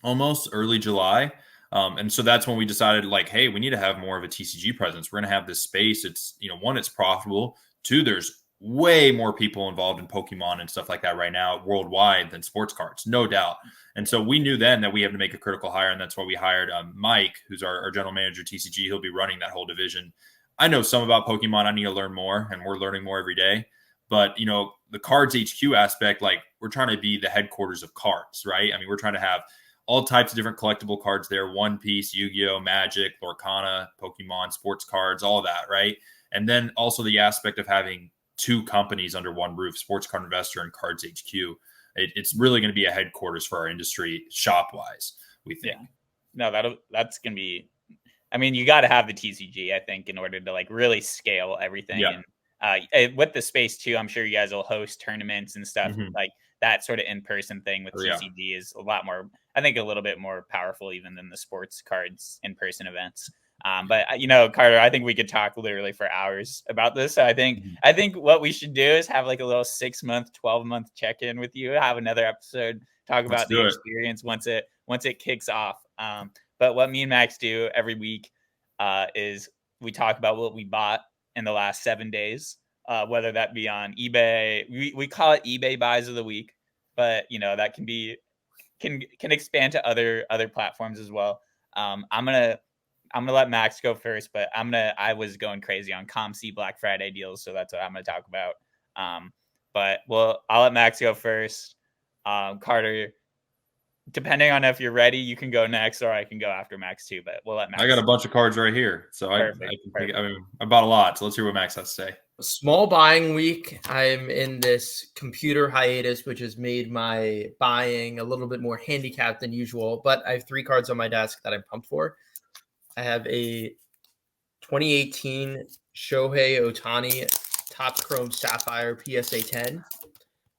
almost early July. And so that's when we decided, like, hey, we need to have more of a TCG presence. We're going to have this space. It's, one, it's profitable. Two, there's way more people involved in Pokemon and stuff like that right now worldwide than sports cards, no doubt. And so we knew then that we have to make a critical hire. And that's why we hired Mike, who's our general manager, TCG. He'll be running that whole division. I know some about Pokemon. I need to learn more, and we're learning more every day. But, the Cards HQ aspect, like, we're trying to be the headquarters of cards, right? I mean, we're trying to have all types of different collectible cards there. One Piece, Yu-Gi-Oh, Magic, Lorcana, Pokemon, sports cards, all that, right? And then also the aspect of having two companies under one roof, Sports Card Investor and Cards HQ. It's really going to be a headquarters for our industry shop-wise, we think. Yeah. No, that's going to be, I mean, you got to have the TCG, I think, in order to like really scale everything. Yeah. And with the space too, I'm sure you guys will host tournaments and stuff. Like that sort of in-person thing with TCG is a lot more, I think, a little bit more powerful even than the sports cards in-person events. But Carter, I think we could talk literally for hours about this. So I think what we should do is have like a little 6-month, 12-month check-in with you, have another episode, talk about the experience once it kicks off. But what me and Max do every week is we talk about what we bought in the last 7 days, whether that be on eBay. We call it eBay buys of the week, but that can expand to other platforms as well. I'm gonna let Max go first, but I was going crazy on ComC Black Friday deals, so that's what I'm gonna talk about. But I'll let Max go first. Carter, depending on if you're ready, you can go next, or I can go after Max too. But we'll let Max. I got a bunch of cards right here, so Perfect. I bought a lot. So let's hear what Max has to say. Small buying week. I'm in this computer hiatus, which has made my buying a little bit more handicapped than usual. But I have 3 cards on my desk that I'm pumped for. I have a 2018 Shohei Ohtani Topps Chrome Sapphire PSA 10.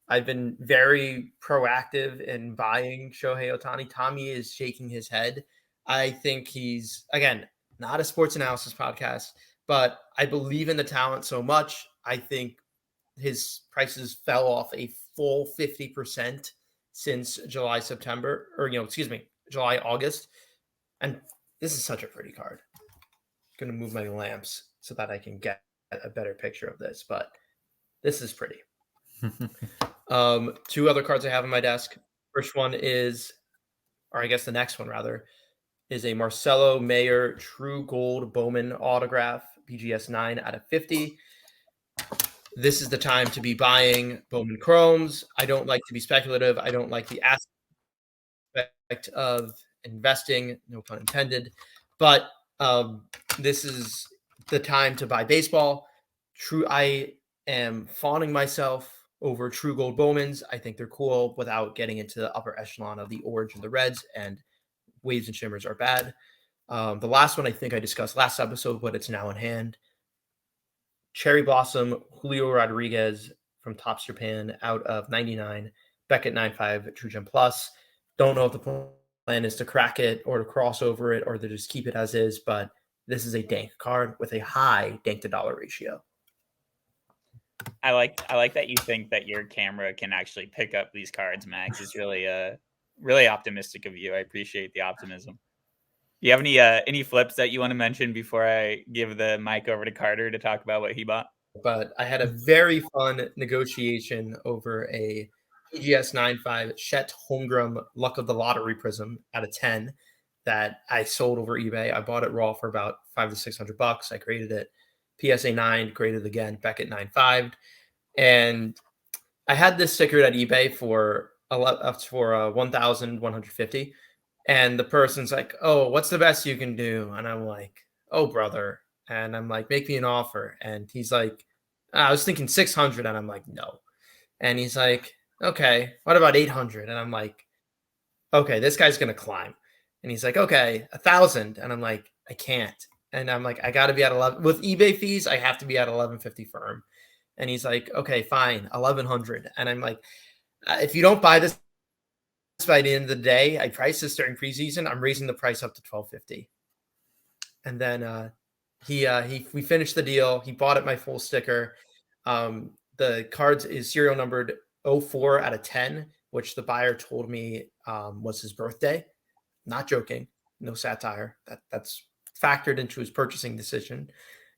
I've been very proactive in buying Shohei Ohtani. Tommy is shaking his head. I think he's, again, not a sports analysis podcast, but I believe in the talent so much. I think his prices fell off a full 50% since July, August. And this is such a pretty card. I'm going to move my lamps so that I can get a better picture of this. But This is pretty. Two other cards I have on my desk. First one is, or I guess the next one rather, is a Marcelo Mayer True Gold Bowman autograph, BGS 9 out of 50. This is the time to be buying Bowman Chromes. I don't like to be speculative. I don't like the aspect of investing, no pun intended. But this is the time to buy baseball. I am fawning myself over True Gold Bowmans. I think they're cool without getting into the upper echelon of the orange and the reds, and waves and shimmers are bad. The last one I think I discussed last episode, but it's now in hand. Cherry Blossom, Julio Rodriguez from Topps Japan out of 99, Beckett 95 True Gem Plus. Don't know if the plan is to crack it or to cross over it or to just keep it as is, but this is a dank card with a high dank to dollar ratio. I like that you think that your camera can actually pick up these cards, Max. It's really optimistic of you. I appreciate the optimism. Do you have any flips that you want to mention before I give the mic over to Carter to talk about what he bought? But I had a very fun negotiation over a PGS 9.5 Chet Holmgren Luck of the Lottery Prism out of 10 that I sold over eBay. I bought it raw for about $500 to $600. I graded it PSA 9, graded again, Beckett 9.5. And I had this stickered at eBay for $1,150. And the person's like, "Oh, what's the best you can do?" And I'm like, "Oh, brother." And I'm like, "Make me an offer." And he's like, "I was thinking 600." And I'm like, "No." And he's like, "Okay, what about 800?" And I'm like, "Okay, this guy's going to climb." And he's like, "Okay, 1,000." And I'm like, "I can't." And I'm like, "I got to be at 11 with eBay fees. I have to be at 1150 firm." And he's like, "Okay, fine, 1,100." And I'm like, "If you don't buy this by the end of the day, I priced this during preseason. I'm raising the price up to $1,250." And then we finished the deal. He bought it my full sticker. The cards is serial numbered 04 out of 10, which the buyer told me was his birthday. Not joking, no satire. That's factored into his purchasing decision.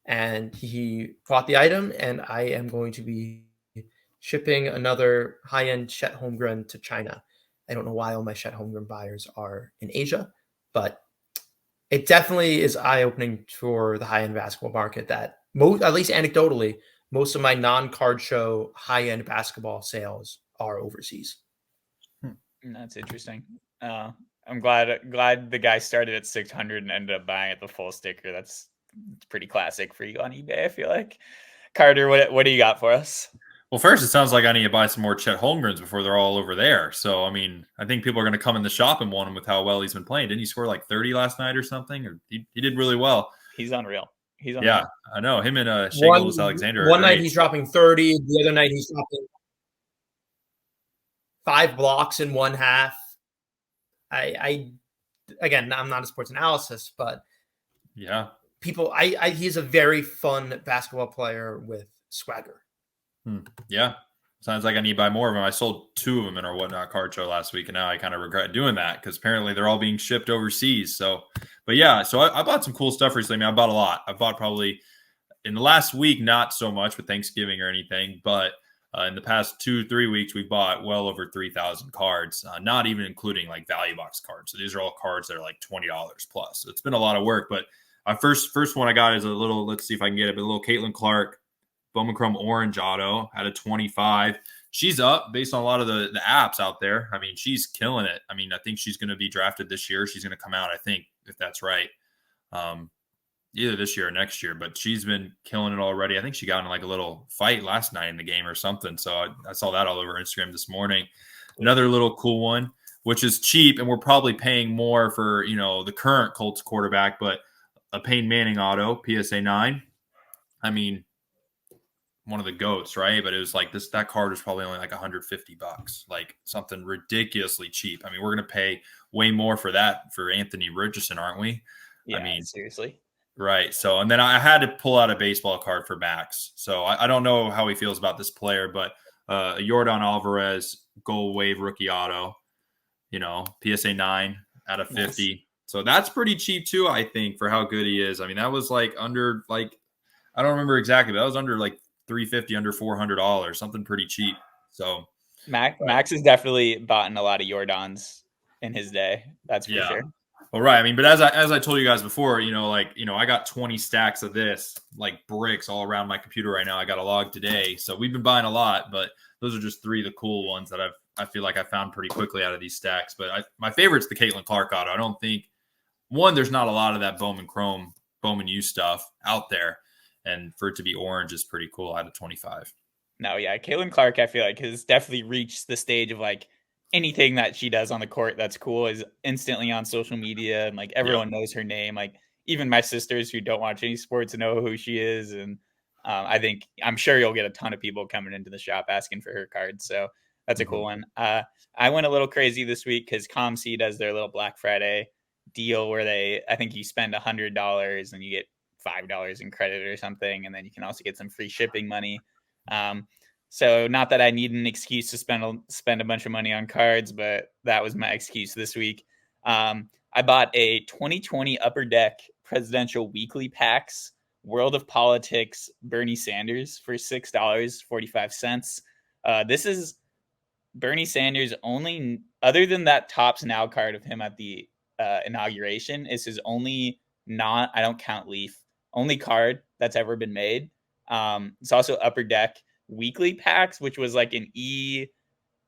And he bought the item, and I am going to be shipping another high-end Chet Holmgren to China. I don't know why all my Chet Holmgren buyers are in Asia, but it definitely is eye-opening for the high-end basketball market that at least anecdotally, most of my non-card show high-end basketball sales are overseas. That's interesting. I'm glad the guy started at 600 and ended up buying at the full sticker. That's pretty classic for you on eBay, I feel like. Carter, what do you got for us? Well, first, it sounds like I need to buy some more Chet Holmgrens before they're all over there. So, I mean, I think people are going to come in the shop and want him with how well he's been playing. Didn't he score like 30 last night or something? Or he did really well. He's unreal. Yeah, I know. Him and Shea Gilgeous-Alexander. One night he's dropping 30. The other night he's dropping 5 blocks in one half. Again, I'm not a sports analysis, but yeah, he's a very fun basketball player with swagger. Yeah. Sounds like I need to buy more of them. I sold 2 of them in our Whatnot card show last week, and now I kind of regret doing that because apparently they're all being shipped overseas. So, but yeah, so I bought some cool stuff recently. I mean, I bought a lot. I bought probably in the last week, not so much with Thanksgiving or anything, but in the past 2-3 weeks, we bought well over 3,000 cards, not even including like value box cards. So these are all cards that are like $20 plus. So it's been a lot of work, but first one I got is a little, let's see if I can get it, but a little Caitlin Clark Bowman Chrome Orange Auto at a 25. She's up based on a lot of the apps out there. I mean, she's killing it. I mean, I think she's going to be drafted this year. She's going to come out, I think, if that's right. Either this year or next year, but she's been killing it already. I think she got in like a little fight last night in the game or something. So I saw that all over Instagram this morning. Another little cool one, which is cheap, and we're probably paying more for, the current Colts quarterback, but a Peyton Manning auto, PSA 9. I mean, one of the GOATs, right? But it was like that card was probably only like $150, like something ridiculously cheap. I mean, we're going to pay way more for that for Anthony Richardson, aren't we? Yeah, I mean, seriously. Right. So, and then I had to pull out a baseball card for Max. So I don't know how he feels about this player, but a Yordan Alvarez Gold Wave rookie auto, PSA 9 out of 50. Nice. So that's pretty cheap too, I think, for how good he is. I mean, that was like under I don't remember exactly, but that was under like $350 under $400, something pretty cheap. So Max has definitely bought in a lot of Jordans in his day. That's for yeah. sure. Well, right. I mean, but as I told you guys before, I got 20 stacks of this, like bricks all around my computer right now. I got a log today. So we've been buying a lot, but those are just 3 of the cool ones that I feel like I found pretty quickly out of these stacks. But my favorite's the Caitlin Clark auto. I don't think, there's not a lot of that Bowman Chrome, Bowman U stuff out there. And for it to be orange is pretty cool out of 25. No, yeah. Caitlin Clark, I feel like, has definitely reached the stage of like anything that she does on the court that's cool is instantly on social media, and like everyone knows her name. Like even my sisters who don't watch any sports know who she is. And I'm sure you'll get a ton of people coming into the shop asking for her cards. So that's a cool one. I went a little crazy this week because ComC does their little Black Friday deal where I think you spend $100 and you get $5 in credit or something. And then you can also get some free shipping money. So not that I need an excuse to spend a bunch of money on cards, but that was my excuse this week. I bought a 2020 Upper Deck Presidential Weekly Packs World of Politics Bernie Sanders for $6.45. This is Bernie Sanders' only, other than that Topps Now card of him at the inauguration, is his only I don't count Leaf, only card that's ever been made. It's also Upper Deck Weekly Packs, which was like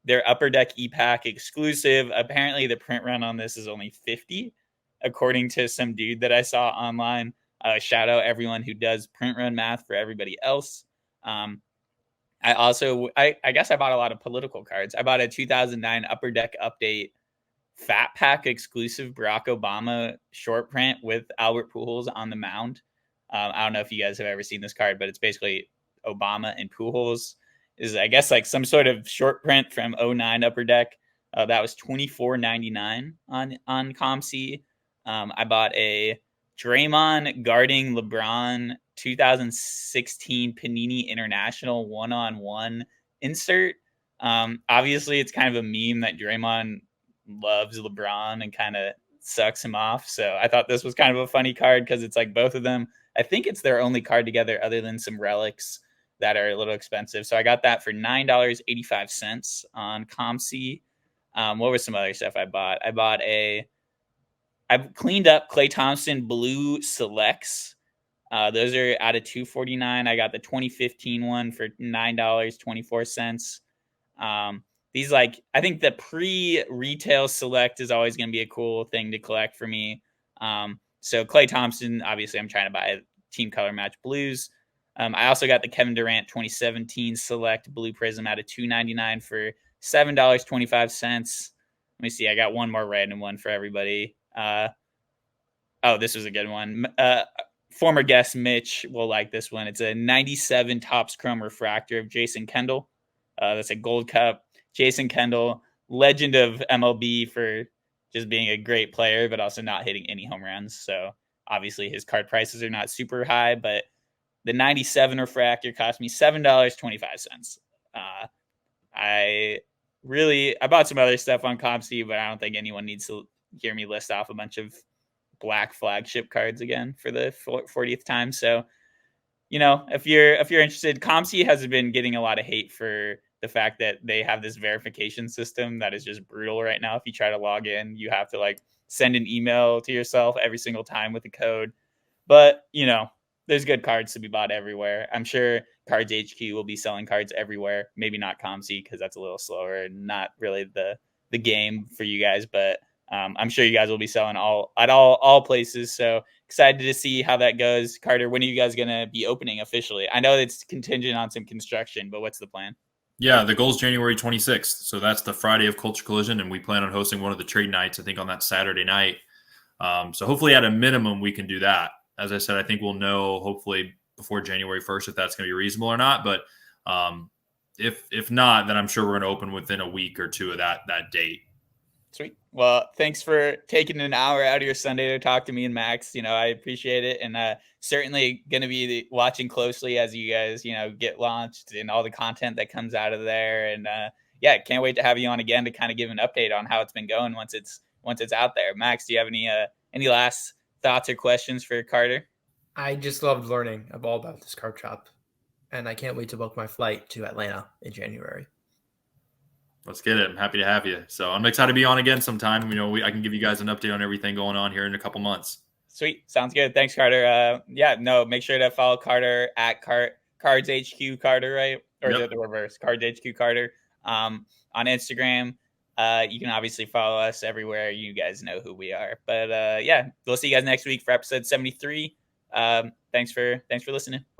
their Upper Deck E-Pack exclusive. Apparently the print run on this is only 50, according to some dude that I saw online. Shout out everyone who does print run math for everybody else. I guess I bought a lot of political cards. I bought a 2009 Upper Deck Update Fat Pack exclusive Barack Obama short print with Albert Pujols on the mound. I don't know if you guys have ever seen this card, but it's basically Obama and Pujols. Is I guess like some sort of short print from 09 Upper Deck. That was $24.99 on ComC. I bought a Draymond guarding LeBron 2016 Panini International 1-on-1 insert. Obviously, it's kind of a meme that Draymond loves LeBron and kind of sucks him off. So I thought this was kind of a funny card because it's like both of them. I think it's their only card together other than some relics that are a little expensive. So I got that for $9.85 on ComC. What was some other stuff I bought? I've cleaned up Klay Thompson Blue Selects. Those are out of $249. I got the 2015 one for $9.24. These I think the pre-retail select is always going to be a cool thing to collect for me. So Klay Thompson, obviously I'm trying to buy team color match blues. I also got the Kevin Durant 2017 select blue prism out of $299 for $7.25. Let me see. I got one more random one for everybody. This was a good one. Former guest Mitch will like this one. It's a 97 Topps Chrome refractor of Jason Kendall. That's a gold cup. Jason Kendall, legend of MLB for just being a great player, but also not hitting any home runs. So obviously his card prices are not super high, but the 97 refractor cost me $7.25. I bought some other stuff on ComC, but I don't think anyone needs to hear me list off a bunch of black flagship cards again for the 40th time. So, if you're interested, ComC has been getting a lot of hate for the fact that they have this verification system that is just brutal right now. If you try to log in, you have to send an email to yourself every single time with a code. But, there's good cards to be bought everywhere. I'm sure Cards HQ will be selling cards everywhere. Maybe not ComC because that's a little slower and not really the game for you guys. But I'm sure you guys will be selling all places. So excited to see how that goes. Carter, when are you guys going to be opening officially? I know it's contingent on some construction, but what's the plan? Yeah, the goal is January 26th. So that's the Friday of Culture Collision, and we plan on hosting one of the trade nights, I think, on that Saturday night. So hopefully at a minimum we can do that. As I said, I think we'll know hopefully before January 1st if that's going to be reasonable or not. But if not, then I'm sure we're going to open within a week or two of that date. Sweet. Well, thanks for taking an hour out of your Sunday to talk to me and Max. I appreciate it. And certainly going to be watching closely as you guys, get launched and all the content that comes out of there. And can't wait to have you on again to kind of give an update on how it's been going once it's out there. Max, do you have any last thoughts or questions for Carter? I just loved learning all about this card shop. and I can't wait to book my flight to Atlanta in January. Let's get it. I'm happy to have you. So I'm excited to be on again sometime. I can give you guys an update on everything going on here in a couple months. Sweet. Sounds good. Thanks, Carter. Make sure to follow Carter at Cards HQ Carter, right? Or Yep. the reverse, Cards HQ Carter. On Instagram. You can obviously follow us everywhere. You guys know who we are. But we'll see you guys next week for episode 73. Thanks for listening.